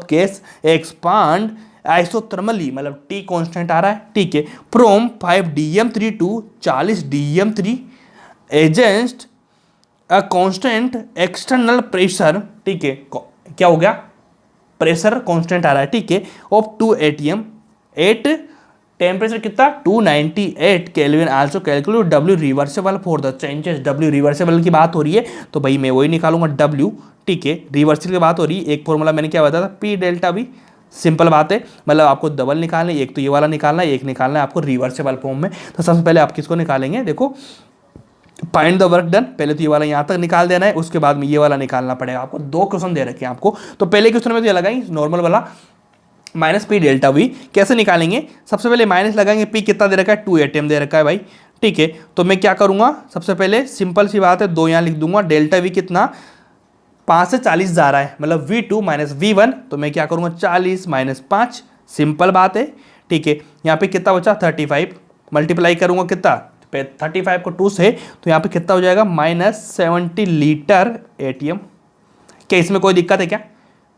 gas expand isothermally, मतलब T कांस्टेंट आ रहा है, ठीक है, from 5 DM3 to 40 DM3 against a constant external pressure, ठीक है। क्या हो गया, प्रेशर कांस्टेंट आ रहा है, ठीक है, ऑफ 2 atm एट टेम्परेचर कितना, 298 kelvin. Also calculate W reversible for the changes. W reversible की बात हो रही है तो भाई मैं वही निकालूंगा W, ठीक है। रिवर्सिबल की बात हो रही है, एक फॉर्मूला मैंने क्या बताया था, P डेल्टा V, सिंपल बात है। मतलब आपको डबल निकालना है, एक तो ये वाला निकालना है, एक निकालना है आपको रिवर्सिबल फॉर्म में। तो सबसे पहले आप किसको निकालेंगे, देखो, फाइंड द वर्क डन, पहले तो ये वाला यहाँ तक निकाल देना है, उसके बाद में ये वाला निकालना पड़ेगा आपको। दो क्वेश्चन दे रखे हैं आपको, तो पहले क्वेश्चन में तो ये लगाई नॉर्मल वाला -P डेल्टा V। कैसे निकालेंगे, सबसे पहले माइनस लगाएंगे, P कितना दे रखा है, 2 atm दे रखा है भाई, ठीक है। तो मैं क्या करूंगा, सबसे पहले सिंपल सी बात है, 2 यहाँ लिख दूंगा, डेल्टा V कितना 5 से 40 जा रहा है, मतलब V2 माइनस V1, तो मैं क्या करूंगा, 40 माइनस 5, सिंपल बात है, ठीक है। यहाँ पे कितना बचा, 35, मल्टीप्लाई करूंगा कितना, 35 को 2 से, तो यहाँ पे कितना हो जाएगा, -70 लीटर एटीएम। क्या इसमें कोई दिक्कत है क्या,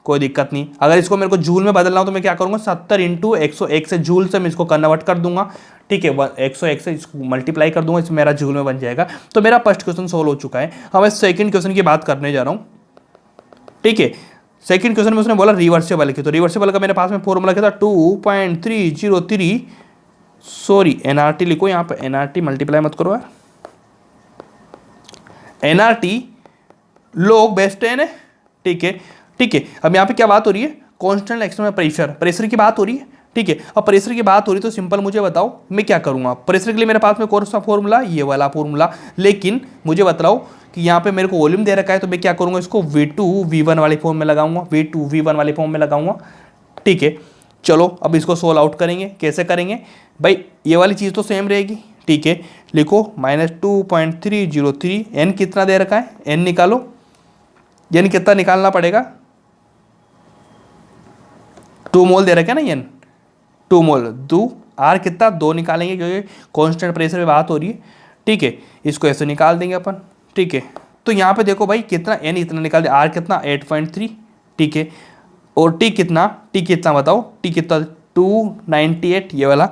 कोई दिक्कत नहीं। अगर इसको मेरे को जूल में बदलना हो तो मैं क्या करूंगा, 70 × 101 से जूल से मैं इसको कन्वर्ट कर दूंगा, ठीक है। 101 से इसको मल्टीप्लाई कर दूंगा, इसमें मेरा जूल में बन जाएगा। तो मेरा फर्स्ट क्वेश्चन सोल्व हो चुका है। अब मैं सेकंड क्वेश्चन की बात करने जा रहा हूँ, ठीक है। सेकंड क्वेश्चन में उसने बोला रिवर्सिबल की, तो रिवर्सिबल का मेरे पास में फॉर्मूला क्या था, 2.303, सॉरी nRT लिखो यहाँ पे, nRT मल्टीप्लाई मत करो यार, nRT log बेस 10 है, ठीक है, ठीक है। अब यहाँ पे क्या बात हो रही है, कांस्टेंट एक्सटर्नल प्रेशर की बात हो रही है, ठीक है। अब प्रेशर की बात हो रही है तो सिंपल मुझे बताओ मैं क्या करूंगा। प्रेशर के लिए मेरे पास में कौन सा फॉर्मूला, ये वाला फॉर्मूला, लेकिन मुझे बताओ कि यहाँ पे मेरे को वॉल्यूम दे रखा है, तो मैं क्या करूंगा, इसको V2/V1 वाली फॉर्म में लगाऊंगा, V2/V1 वाली फॉर्म में लगाऊंगा, ठीक है। चलो अब इसको सोल्व आउट करेंगे, कैसे करेंगे भाई, ये वाली चीज़ तो सेम रहेगी, ठीक है। लिखो -2.303, n कितना दे रखा है, n निकालो, n कितना निकालना पड़ेगा, 2 मोल दे रखा है ना, n 2 मोल, 2 R कितना, 2 निकालेंगे क्योंकि कांस्टेंट प्रेशर में बात हो रही है, ठीक है। इसको ऐसे निकाल देंगे अपन, ठीक है। तो यहाँ पे देखो भाई कितना n इतना निकाल दिया, r कितना 8.3, ठीक है, और t कितना बताओ, t कितना 298, ये वाला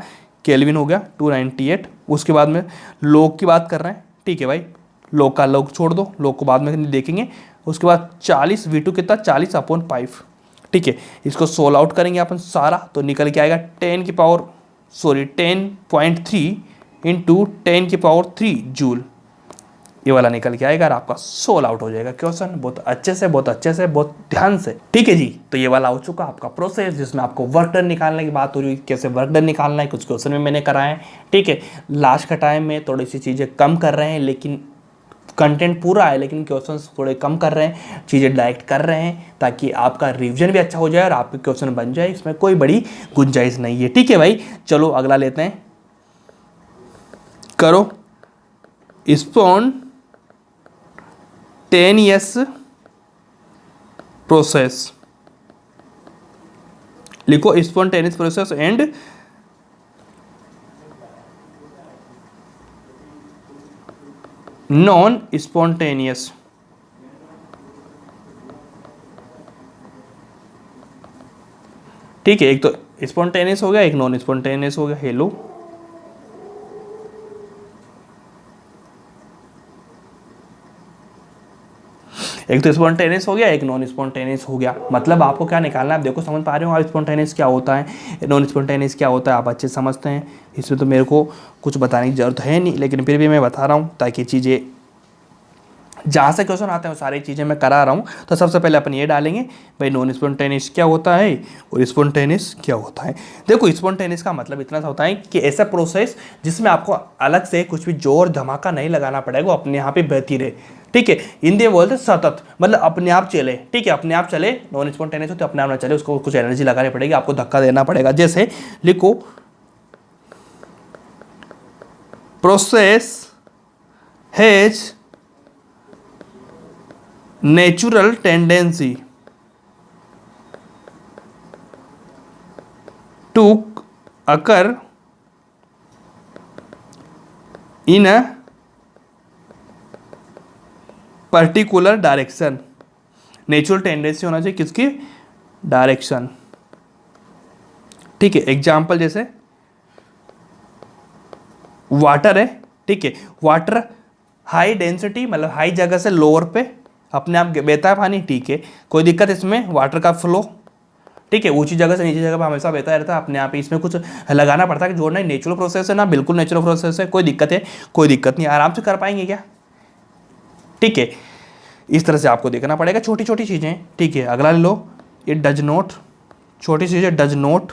केल्विन हो गया 298। उसके बाद में लोग की बात कर रहे हैं, ठीक है भाई, लोग का लोग छोड़ दो, लोग को बाद में देखेंगे। उसके बाद 40 V2 कितना 40/5, ठीक है, इसको सोल्व आउट करेंगे अपन सारा तो निकल के आएगा 10.3 इंटू 10 की पावर 3 जूल, ये वाला निकल के आएगा और आपका सोल्व आउट हो जाएगा क्वेश्चन बहुत अच्छे से, बहुत ध्यान से, ठीक है जी। तो ये वाला हो चुका आपका प्रोसेस जिसमें आपको वर्क डन निकालने की बात हो रही है, कैसे वर्क डन निकालना है, कुछ क्वेश्चन में मैंने कराए हैं, ठीक है। लास्ट का टाइम में थोड़ी सी चीज़ें कम कर रहे हैं, लेकिन कंटेंट पूरा है, लेकिन क्वेश्चंस थोड़े कम कर रहे हैं, चीज़ें डायरेक्ट कर रहे हैं ताकि आपका रिवीजन भी अच्छा हो जाए और आपके क्वेश्चन बन जाए, इसमें कोई बड़ी गुंजाइश नहीं है, ठीक है भाई। चलो अगला लेते हैं, करो स्पॉन्टेनियस प्रोसेस, लिखो spontaneous process and non spontaneous, ठीक है, एक तो स्पॉन्टेनियस हो गया, एक नॉन स्पॉन्टेनियस हो गया। हेलो, एक तो स्पॉन्टेनियस हो गया, एक नॉन स्पॉन्टेनियस हो गया। मतलब आपको क्या निकालना है, आप देखो समझ पा रहे हो आप स्पॉन्टेनियस क्या होता है, नॉन स्पॉन्टेनियस क्या होता है, आप अच्छे समझते हैं। इसमें तो मेरे को कुछ बताने की जरूरत है नहीं, लेकिन फिर भी मैं बता रहा हूँ ताकि चीज़ें जहाँ से क्वेश्चन आते हैं वो सारी चीज़ें मैं करा रहा हूँ। तो सबसे पहले अपन ये डालेंगे भाई नॉन स्पॉन्टेनियस क्या होता है और स्पॉन्टेनियस क्या होता है। देखो स्पॉन्टेनियस का मतलब इतना सा होता है कि ऐसा प्रोसेस जिसमें आपको अलग से कुछ भी जोर धमाका नहीं लगाना पड़ेगा, वो अपने यहाँ पे बहती रहे, ठीक है। हिंदी में बोलते सतत, मतलब अपने आप चले, ठीक है, अपने आप चले। नॉन स्पॉन्टेनियस होते अपने आप ना चले, उसको कुछ एनर्जी लगानी पड़ेगी, आपको धक्का देना पड़ेगा। जैसे लिखो process has natural tendency to occur in a particular direction। Natural tendency होना चाहिए किसकी, डायरेक्शन, ठीक है। एग्जाम्पल जैसे वाटर है, ठीक है, वाटर हाई डेंसिटी मतलब हाई जगह से लोअर पे अपने आप बहता है पानी, ठीक है, कोई दिक्कत इसमें वाटर का फ्लो, ठीक है, ऊंची जगह से नीचे जगह पर हमेशा बहता रहता है अपने आप ही, इसमें कुछ लगाना पड़ता है कि जोड़ना ही नेचुरल प्रोसेस है ना, बिल्कुल नेचुरल प्रोसेस है, कोई दिक्कत है, कोई दिक्कत नहीं, आराम से कर पाएंगे क्या, ठीक है। इस तरह से आपको देखना पड़ेगा छोटी छोटी चीज़ें, ठीक है। अगला ले लो, इट डज नॉट, छोटी चीज़ें, does not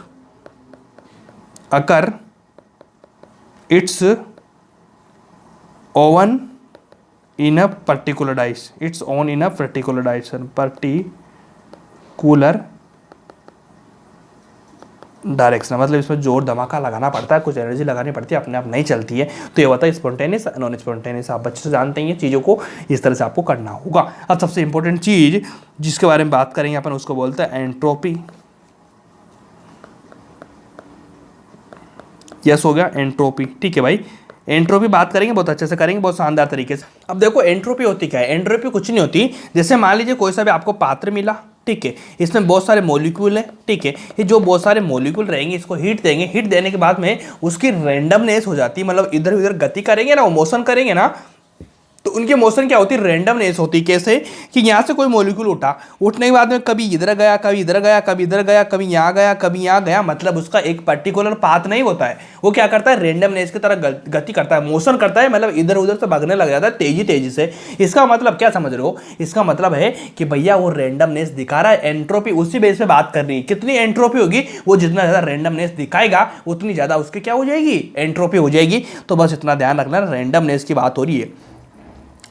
occur it's oven in a particular direction, it's on in a particular direction, particular direction, मतलब इसमें जोर धमाका लगाना पड़ता है, कुछ एनर्जी लगानी पड़ती है, अपने आप नहीं चलती है। तो ये होता है स्पॉन्टेनियस, नॉन स्पॉन्टेनियस, आप बच्चे से जानते हैं ये चीज़ों को, इस तरह से आपको करना होगा। अब सबसे इंपॉर्टेंट चीज़ जिसके बारे में बात करेंगे अपन, उसको बोलते हैं एंट्रोपी। यस हो गया एंट्रोपी, ठीक है भाई। एंट्रोपी बात करेंगे, बहुत अच्छे से करेंगे, बहुत शानदार तरीके से। अब देखो एंट्रोपी होती क्या है, एंट्रोपी कुछ नहीं होती, जैसे मान लीजिए कोई सा भी आपको पात्र मिला, ठीक है, इसमें बहुत सारे मॉलिक्यूल है, ठीक है, ये जो बहुत सारे मॉलिक्यूल रहेंगे इसको हीट देंगे, हीट देने के बाद में उसकी रैंडमनेस हो जाती है, मतलब इधर उधर गति करेंगे ना, वो मोशन करेंगे ना, तो उनकी मोशन क्या होती है, रैंडमनेस होती है। कैसे कि यहाँ से कोई मॉलिक्यूल उठा, उठने के बाद में कभी इधर गया, कभी इधर गया, कभी इधर गया, कभी यहाँ गया, कभी यहाँ गया, मतलब उसका एक पर्टिकुलर पाथ नहीं होता है, वो क्या करता है, रैंडमनेस की तरह गति करता है, मोशन करता है, मतलब इधर उधर से भागने लग जाता है तेजी तेजी से। इसका मतलब क्या समझ रहे हो, इसका मतलब है कि भैया वो रैंडमनेस दिखा रहा है, एंट्रोपी उसी बेस पे बात करनी है। कितनी एंट्रोपी होगी, वो जितना ज़्यादा रैंडमनेस दिखाएगा उतनी ज़्यादा उसकी क्या हो जाएगी, एंट्रोपी हो जाएगी। तो बस इतना ध्यान रखना, रैंडमनेस की बात हो रही है,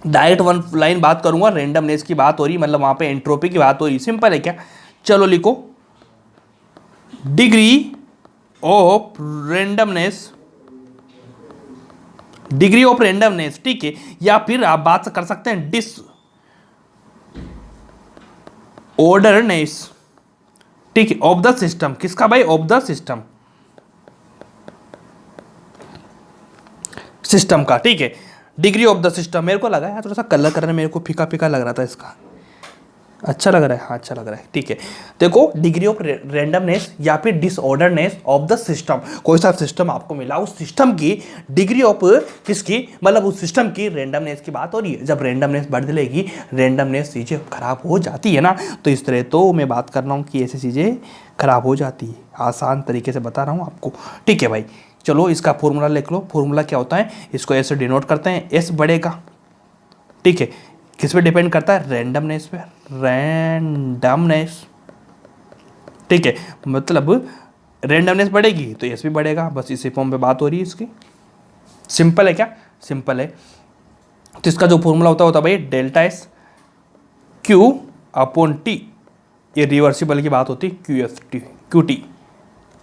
डायरेक्ट वन लाइन बात करूंगा, रैंडमनेस की बात हो रही, मतलब वहां पे एंट्रोपी की बात हो रही। सिंपल है क्या, चलो लिखो degree of randomness, degree of randomness, ठीक है, या फिर आप बात कर सकते हैं डिसऑर्डरनेस, ठीक है, ऑफ द सिस्टम। किसका भाई, ऑफ द सिस्टम, सिस्टम का, ठीक है। डिग्री ऑफ द सिस्टम, मेरे को लगा यार थोड़ा सा कलर करने मेरे को फीका फीका लग रहा था इसका, अच्छा लग रहा है, हाँ अच्छा लग रहा है, ठीक है। देखो डिग्री ऑफ रेंडमनेस या फिर डिसऑर्डरनेस ऑफ द सिस्टम, कोई सा सिस्टम आपको मिला, उस सिस्टम की डिग्री ऑफ किसकी, मतलब उस सिस्टम की रेंडमनेस की बात हो रही है। जब रेंडमनेस बढ़ जाएगी, रेंडमनेस चीज़ें खराब हो जाती है ना, तो इस तरह तो मैं बात कर रहा हूँ कि ऐसी चीज़ें खराब हो जाती है, आसान तरीके से बता रहा हूँ आपको, ठीक है भाई। चलो इसका फॉर्मूला लिख लो, फॉर्मूला क्या होता है, इसको ऐसे डिनोट करते हैं, एस बढ़ेगा, ठीक है, किस पे डिपेंड करता है, रैंडमनेस पे, रैंडमनेस, ठीक है, मतलब रैंडमनेस बढ़ेगी तो एस भी बढ़ेगा, बस इसी फॉर्म पे बात हो रही है इसकी, सिंपल है क्या, सिंपल है। तो इसका जो फॉर्मूला होता है भाई delta S Q upon T, ये रिवर्सिबल की बात होती है, Q S T Q T,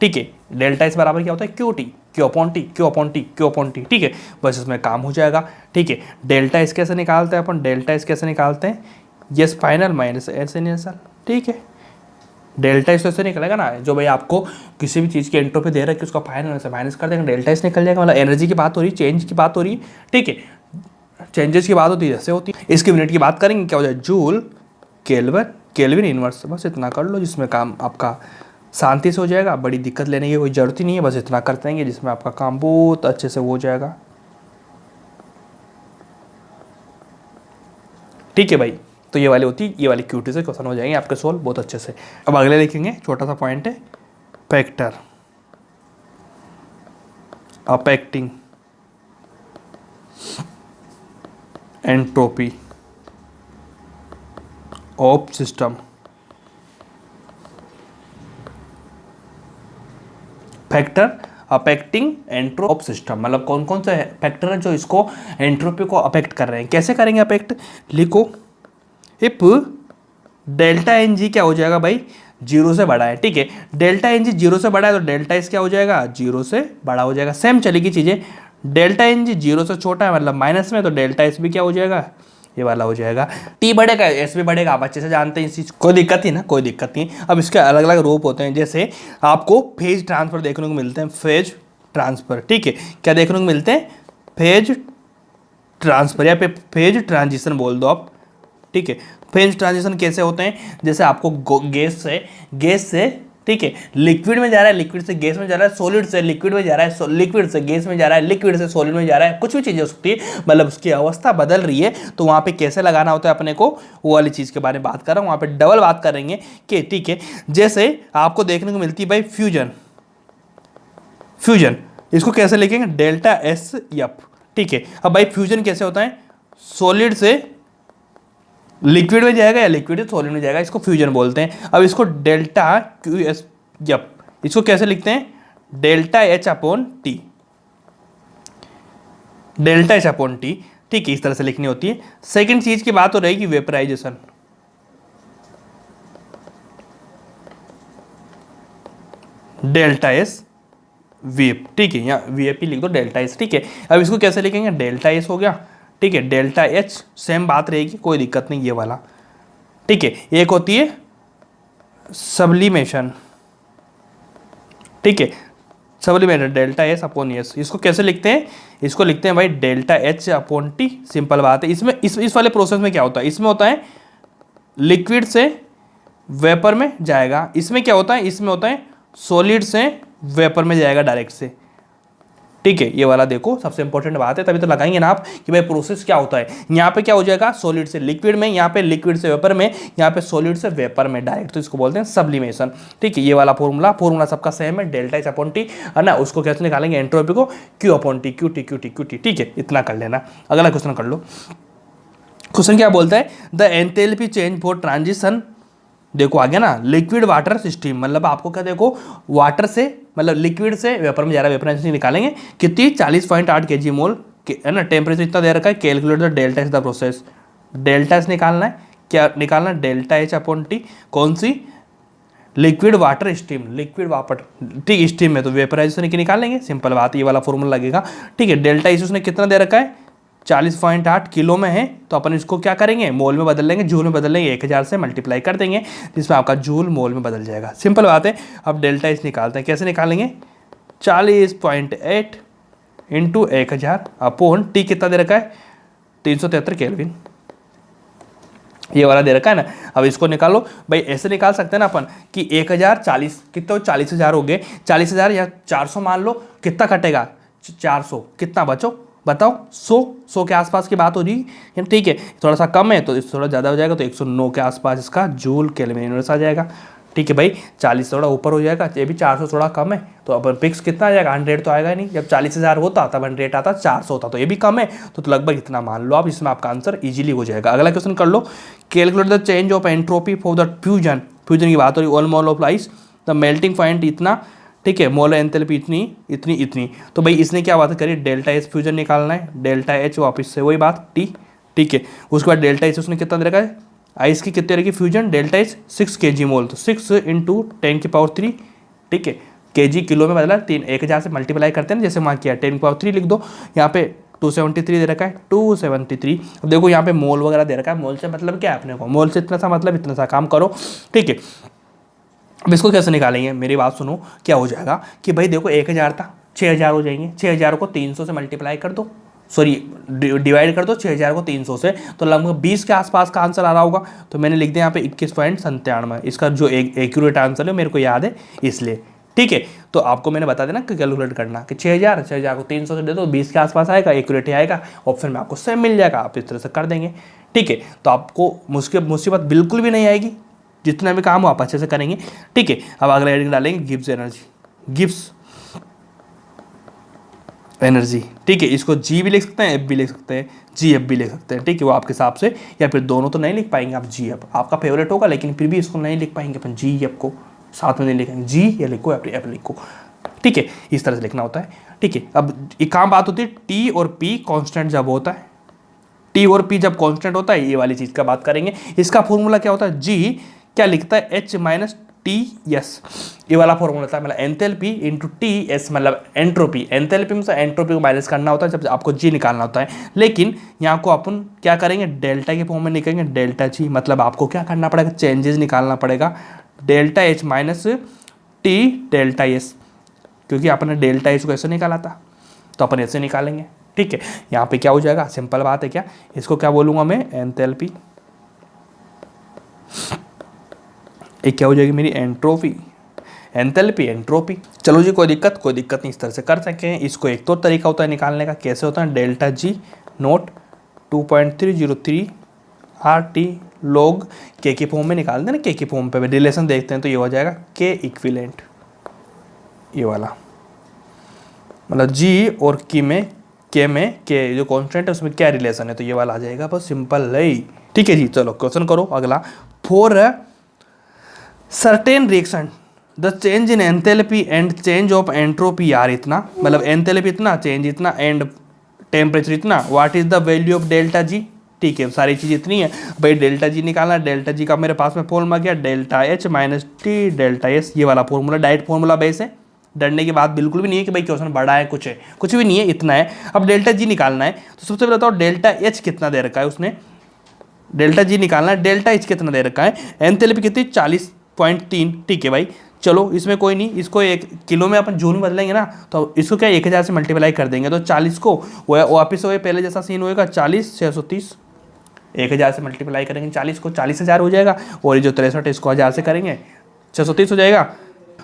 ठीक है, डेल्टा एस बराबर क्या होता है, Q T, Q upon T, Q upon T, Q upon T, ठीक है, बस इसमें काम हो जाएगा, ठीक है। डेल्टा एस कैसे निकालते हैं अपन, डेल्टा एस कैसे निकालते हैं, yes final minus S initial, ठीक है, डेल्टा एस ऐसे निकलेगा ना, जो भाई आपको किसी भी चीज़ की एंट्रोपी दे रहा है कि उसका फाइनल से माइनस कर देंगे, डेल्टा एस निकल जाएगा, मतलब एनर्जी की बात हो रही है, चेंज की बात हो रही है, ठीक है, चेंजेस की बात होती है जैसे होती है। इसकी यूनिट की बात करेंगे, क्या हो जाए, जूल केल्विन, केल्विन इनवर्स, बस इतना कर लो जिसमें काम आपका शांति से हो जाएगा, बड़ी दिक्कत लेने की कोई ज़रूरत ही नहीं है, बस इतना कर देंगे जिसमें आपका काम बहुत अच्छे से हो जाएगा, ठीक है भाई। तो ये वाली होती है, ये वाली क्यूटी से क्वेश्चन हो जाएंगे आपके सोल्व बहुत अच्छे से। अब अगले लिखेंगे, छोटा सा पॉइंट है, factor affecting entropy of system, factor affecting entropy of system, मतलब कौन कौन से फैक्टर हैं जो इसको एंट्रोपी को अफेक्ट कर रहे हैं, कैसे करेंगे अफेक्ट, लिखो इफ डेल्टा एन जी क्या हो जाएगा भाई, जीरो से बड़ा है, ठीक है, डेल्टा एन जी जीरो से बड़ा है तो डेल्टा एस क्या हो जाएगा, जीरो से बड़ा हो जाएगा, सेम चलेगी चीज़ें, डेल्टा एन जी जीरो से छोटा है मतलब माइनस में, तो डेल्टा एस भी क्या हो जाएगा, ये वाला हो जाएगा, टी बढ़ेगा एस भी बढ़ेगा, आप अच्छे से जानते हैं इस चीज़, कोई दिक्कत नहीं ना, कोई दिक्कत नहीं। अब इसके अलग अलग रूप होते हैं, जैसे आपको फेज ट्रांसफर देखने को मिलते हैं, फेज ट्रांसफर, ठीक है, क्या देखने को मिलते हैं, फेज ट्रांसफर या फिर फेज ट्रांजिशन बोल दो आप, ठीक है। फेज ट्रांजिशन कैसे होते हैं, जैसे आपको गैस से ठीक है लिक्विड में जा रहा है, लिक्विड से गैस में जा रहा है, सॉलिड से लिक्विड में जा रहा है, लिक्विड से गैस में जा रहा है, लिक्विड से सॉलिड में जा रहा है, कुछ भी चीज़ हो सकती है, मतलब उसकी अवस्था बदल रही है, तो वहाँ पे कैसे लगाना होता है अपने को, वो वाली चीज़ के बारे में बात कर रहा हूँ, वहाँ पे डबल बात करेंगे कि ठीक है, जैसे आपको देखने को मिलती है भाई फ्यूजन, इसको कैसे लिखेंगे, डेल्टा एस एफ, ठीक है। अब भाई फ्यूजन कैसे होता है, सॉलिड से लिक्विड में जाएगा या लिक्विड से सॉलिड में जाएगा, इसको फ्यूजन बोलते हैं। अब इसको डेल्टा क्यू एस एफ, इसको कैसे लिखते हैं, delta H upon T, delta H upon T, ठीक है, इस तरह से लिखनी होती है। सेकंड चीज की बात हो रहेगी वेपराइजेशन, डेल्टा एस वीएप, ठीक है, यहाँ वीएपी लिख दो, डेल्टा एस, ठीक है। अब इसको कैसे लिखेंगे, डेल्टा एस हो गया, ठीक है, डेल्टा एच सेम बात रहेगी, कोई दिक्कत नहीं, ये वाला, ठीक है। एक होती है सब्लिमेशन, ठीक है, sublimation delta S upon S, इसको कैसे लिखते हैं, इसको लिखते हैं भाई delta H upon T, simple बात है। इसमें इस वाले प्रोसेस में क्या होता है, इसमें होता है लिक्विड से वेपर में जाएगा, इसमें क्या होता है, इसमें होता है सॉलिड से वेपर में जाएगा डायरेक्ट से, ठीक है, ये वाला देखो सबसे इंपॉर्टेंट बात है, तभी तो लगाएंगे ना आप कि भाई प्रोसेस क्या होता है। यहाँ पे क्या हो जाएगा, सॉलिड से लिक्विड में, यहाँ पे लिक्विड से वेपर में, यहाँ पे सॉलिड से वेपर में डायरेक्ट, तो इसको बोलते हैं सब्लिमेशन, ठीक है। ये वाला फॉर्मूला सबका सेम है, डेल्टा एच अपॉन टी, है ना, उसको कैसे निकालेंगे एंट्रोपी को, Q upon T, Q T Q T Q T, ठीक है, इतना कर लेना। अगला क्वेश्चन कर लो, क्वेश्चन क्या बोलता है, the enthalpy change for transition, देखो आ गया ना, लिक्विड वाटर सिस्टम, मतलब आपको क्या देखो, वाटर से मतलब लिक्विड से वेपर में जा रहा है, वेपर निकालेंगे कितनी 40.8 kg मोल, है ना, टेम्परेचर इतना दे रखा है, calculate the delta H the process, delta H निकालना है, क्या निकालना है, डेल्टा एच अपॉन टी, कौन सी, liquid water steam, liquid water, ठीक, स्टीम में तो वेपराइजेशन की निकालेंगे, सिंपल बात, ये वाला फॉर्मूला लगेगा, ठीक है। डेल्टा एच उसने कितना दे रखा है, 40.8 किलो में है, तो अपन इसको क्या करेंगे, मोल में बदल लेंगे, जूल में बदल लेंगे, 1000 से मल्टीप्लाई कर देंगे, जिसमें आपका जूल मोल में बदल जाएगा, सिंपल बात है। अब डेल्टा एच निकालते हैं, कैसे निकालेंगे, 40.8 इंटू 1000 अपॉन टी कितना दे रखा है 373 केल्विन, ये वाला दे रखा है ना। अब इसको निकालो भाई, ऐसे निकाल सकते हैं ना अपन कि 1040 कितना 40,000 हो गए, 40,000 या 400 मान लो, कितना कटेगा 400, कितना बचो बताओ 100 के आसपास की बात हो रही है, ठीक है। थोड़ा सा कम है तो थोड़ा ज़्यादा हो जाएगा, तो 109 के आसपास इसका जूल केल्विन यूनिट्स आ जाएगा, ठीक है भाई। 40 थोड़ा ऊपर हो जाएगा, ये भी 400 थोड़ा कम है, तो अपन फिक्स कितना आ जाएगा 100 तो आएगा ही नहीं। जब 40,000 होता तब 100 आता, 400 होता, तो ये भी कम है, तो लगभग इतना मान लो आप, इसमें आपका आंसर इजीली हो जाएगा। अगला क्वेश्चन कर लो, calculate the change of entropy for the fusion, fusion की बात हो रही, 1 mole of ice, the melting point इतना, ठीक है, मोलर एंथैल्पी इतनी इतनी इतनी। तो भाई इसने क्या बात करी, डेल्टा एच फ्यूजन निकालना है, डेल्टा एच वापस से वही बात टी, ठीक है। उसके बाद डेल्टा एच उसने कितना दे रखा है, आइस की कितने रहेगी फ्यूजन, डेल्टा एच 6 kg मोल, तो 6 इंटू 10⁻3, ठीक है, केजी किलो में बदला, 1000 से मल्टीप्लाई करते हैं ना, जैसे वहाँ किया 10⁻3 लिख दो, यहाँ पे 273 दे रखा है, 273। अब देखो यहाँ पे मोल वगैरह दे रखा है, मोल से मतलब क्या है अपने को, मोल से इतना सा मतलब इतना सा काम करो, ठीक है। अब इसको कैसे निकालेंगे, मेरी बात सुनो, क्या हो जाएगा कि भाई देखो 1000 था, 6000 हो जाएंगे, 6000 को 300 से मल्टीप्लाई कर दो, सॉरी डिवाइड कर दो 6000 को 300 से, तो लगभग 20 के आसपास का आंसर आ रहा होगा। तो मैंने लिख दिया यहाँ पे 21.97, इसका जो एक्यूरेट आंसर है मेरे को याद है इसलिए, ठीक है। तो आपको मैंने बता देना कि कैलकुलेट करना कि 6000 को 300 से दे दो, 20 के आसपास आएगा, एक्यूरेट ही आएगा, ऑप्शन में आपको सेम मिल जाएगा, आप इस तरह से कर देंगे, ठीक है। तो आपको मुसीबत बिल्कुल भी नहीं आएगी, जितना भी काम हो आप अच्छे से करेंगे, ठीक है। अब अगला हेडिंग डालेंगे गिब्स एनर्जी, गिब्स एनर्जी, ठीक है। इसको जी भी लिख सकते हैं, एफ भी लिख सकते हैं, जी एफ भी लिख सकते हैं, ठीक है, वो आपके हिसाब से, या फिर दोनों तो नहीं लिख पाएंगे आप, जी एफ आपका फेवरेट होगा, लेकिन फिर भी इसको नहीं लिख पाएंगे अपन, जी एफ को साथ में नहीं लिखेंगे, जी या लिखो एफ लिखो, ठीक है, इस तरह से लिखना होता है, ठीक है। अब एक काम बात होती है टी और पी कॉन्स्टेंट जब होता है, टी और पी जब कॉन्स्टेंट होता है, ये वाली चीज़ का बात करेंगे। इसका फॉर्मूला क्या होता है, जी क्या लिखता है, एच माइनस टी एस, ये वाला फॉर्मूला होता है, मतलब एंथैल्पी इंटू टी एस, मतलब एंट्रोपी, एंथैल्पी में से एंट्रोपी को माइनस करना होता है जब आपको जी निकालना होता है। लेकिन यहाँ को अपन क्या करेंगे, डेल्टा के फॉर्म में निकलेंगे, डेल्टा जी, मतलब आपको क्या करना पड़ेगा, चेंजेस निकालना पड़ेगा, delta H minus T delta S, क्योंकि आपने डेल्टा एच को ऐसे निकाला था, तो अपन ऐसे निकालेंगे, ठीक है। यहाँ पे क्या हो जाएगा, सिंपल बात है, क्या इसको क्या बोलूँगा मैं, एंथैल्पी, एक क्या हो जाएगी मेरी एंट्रोपी, एंथैल्पी एंट्रोपी। चलो जी कोई दिक्कत नहीं, इस तरह से कर सकते हैं। इसको एक तो तरीका होता है निकालने का, कैसे होता है, delta G note 2.303 R T log के फॉर्म में निकाल देना, के फॉर्म पे रिलेशन देखते हैं तो ये हो जाएगा के इक्विलेंट, ये वाला, मतलब जी और के में के जो कॉन्स्टेंट है उसमें क्या रिलेशन है, तो ये वाला आ जाएगा, बस सिंपल है, ठीक है जी। चलो क्वेश्चन करो अगला, for certain reaction the change in enthalpy and change of entropy are इतना, मतलब एंथैल्पी इतना, चेंज इतना, एंड टेम्परेचर इतना, what is the value of delta G, ठीक है, सारी चीज़ इतनी है भाई, डेल्टा जी निकालना, डेल्टा जी का मेरे पास में फॉर्मूला गया, delta H minus T delta S, ये वाला फॉर्मूला डायरेक्ट फॉर्मूला बेस है, डरने की बात बिल्कुल भी नहीं है कि भाई क्वेश्चन बड़ा है, कुछ भी नहीं है, इतना है। अब डेल्टा जी निकालना है, तो सबसे पहले बताओ डेल्टा एच कितना दे रखा है उसने, डेल्टा जी निकालना है, डेल्टा एच कितना दे रखा है, एंथैल्पी कितनी 40.3, ठीक है भाई। चलो इसमें कोई नहीं, इसको एक किलो में अपन जूल में बदलेंगे ना, तो इसको क्या 1000 से मल्टीप्लाई कर देंगे, तो 40 को वापिस हो पहले जैसा सीन होएगा, 40 630, 1000 से मल्टीप्लाई करेंगे 40 को, 40,000 हो जाएगा, और ये जो 63 इसको 1000 से करेंगे 630 हो जाएगा।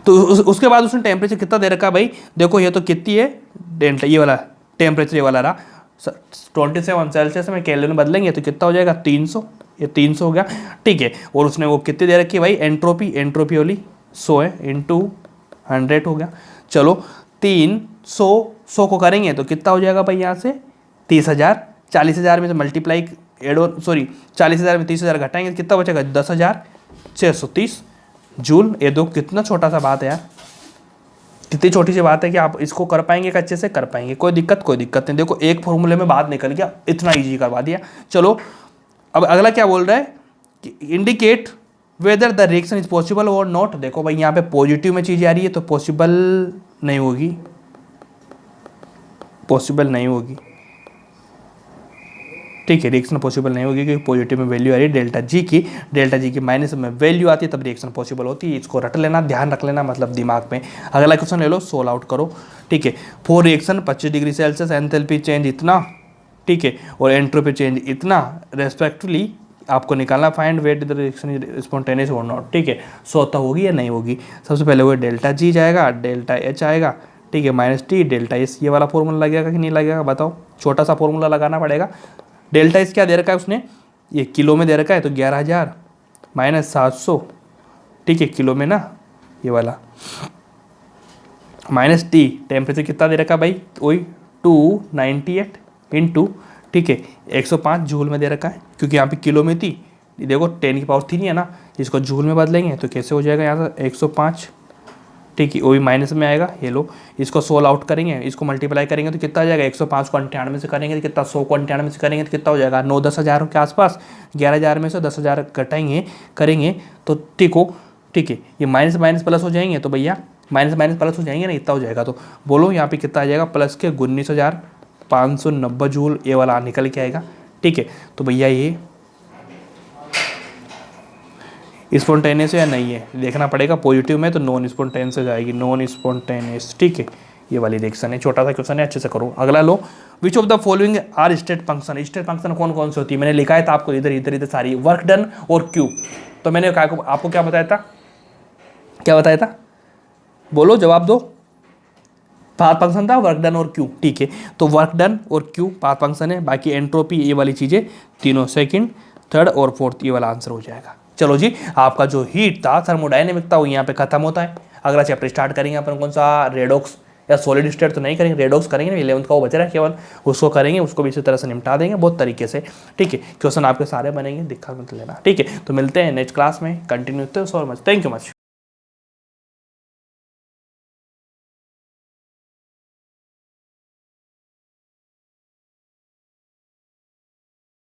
तो उसके बाद उसने टेम्परेचर कितना दे रखा भाई, देखो ये तो कितनी है डेल्टा, ये वाला टेम्परेचर ये वाला रहा 27 सेल्सियस में केल्विन में बदलेंगे तो कितना हो जाएगा 300, ये 300 हो गया, ठीक है। और उसने वो कितनी दे रखी है भाई, एंट्रोपी वाली 100 है, इंटू 100 हो गया। चलो 300 को करेंगे तो कितना हो जाएगा भाई, यहाँ से 30,000, 40,000 में से मल्टीप्लाई सॉरी 40,000 में 30,000 घटाएंगे कितना बचेगा, 10,630 जूल। ये दो कितना छोटा सा बात है यार, कितनी छोटी सी बात है कि आप इसको कर पाएंगे, अच्छे से कर पाएंगे, कोई दिक्कत नहीं। देखो एक फॉर्मूले में बात निकल गया, इतना इजी करवा दिया। चलो अब अगला क्या बोल रहा है कि indicate whether the reaction is possible और नॉट। देखो भाई यहाँ पे पॉजिटिव में चीज़ आ रही है तो पॉसिबल नहीं होगी, ठीक है, रिएक्शन पॉसिबल नहीं होगी क्योंकि पॉजिटिव में वैल्यू आ रही है डेल्टा जी की माइनस में वैल्यू आती है तब रिएक्शन पॉसिबल होती है। इसको रट लेना, ध्यान रख लेना, मतलब दिमाग में। अगला क्वेश्चन ले लो, सोल्व आउट करो। ठीक है, for reaction 25 degree Celsius enthalpy change इतना, ठीक है, और एंट्रोपी चेंज इतना रेस्पेक्टिवली आपको निकालना, find wait the reaction spontaneous और नॉट। ठीक है, स्वतः होगी या नहीं होगी। सबसे पहले वो डेल्टा जी जाएगा, डेल्टा एच आएगा, ठीक है, माइनस टी डेल्टा एस, ये वाला फॉर्मूला लगेगा कि नहीं लगेगा बताओ, छोटा सा फॉर्मूला लगाना पड़ेगा। डेल्टा एस क्या दे रखा है उसने, ये किलो में दे रखा है तो 11,000 माइनस 700, ठीक है, किलो में ना ये वाला, माइनस टी टेम्परेचर कितना दे रखा है भाई, वही 298 इंटू, ठीक है, 105 जूल में दे रखा है क्योंकि यहाँ पे किलो में थी, देखो 10 की पावर 3 है ना, इसको जूल में बदलेंगे तो कैसे हो जाएगा यहाँ से 105, ठीक है, वो भी माइनस में आएगा। ये लो, इसको सोल्व आउट करेंगे, इसको मल्टीप्लाई करेंगे तो कितना आ जाएगा, 105 को 98 से करेंगे तो कितना, 100 को 98 से करेंगे तो कितना हो जाएगा, 9-10 हज़ार के आसपास। 11,000 में से 10,000 घटाएंगे करेंगे तो ठीक हो, ठीक है, ये माइनस माइनस प्लस हो जाएंगे तो भैया माइनस माइनस प्लस हो जाएंगे ना, इतना हो जाएगा। तो बोलो यहाँ पे कितना आ जाएगा, प्लस के 19,590 जूल ये वाला निकल के आएगा। ठीक है, तो भैया ये स्पॉन्टेनियस है या नहीं है देखना पड़ेगा, पॉजिटिव में तो नॉन स्पॉन्टेनियस हो जाएगी, नॉन स्पॉन्टेनियस। ठीक है, ये वाली रिएक्शन है, छोटा सा क्वेश्चन है, अच्छे से करो। अगला लो, which of the following are state function, state function कौन कौन सी होती है, मैंने लिखा है था आपको इधर इधर इधर सारी, वर्क डन और क्यू। तो मैंने आपको क्या बताया था, क्या बताया था, बोलो जवाब दो। पाथ फंक्शन था, वर्क डन और क्यू। ठीक है, तो वर्क डन और क्यू पाथ फंक्शन है, बाकी एंट्रोपी ये वाली चीज़ें तीनों सेकंड, थर्ड और फोर्थ ये वाला आंसर हो जाएगा। चलो जी, आपका जो हीट था, थर्मोडायनेमिक था, वो यहाँ पे खत्म होता है। अगला चैप्टर स्टार्ट करेंगे अपन कौन सा, रेडॉक्स या सॉलिड स्टेट तो नहीं करेंगे, रेडॉक्स करेंगे, 11th का वो बच रहा है केवल, उसको करेंगे, उसको भी इसी तरह से निपटा देंगे बहुत तरीके से। ठीक है, क्वेश्चन आपके सारे बनेंगे, दिक्कत मत लेना। ठीक है, तो मिलते हैं नेक्स्ट क्लास में, continue so much, thank you much.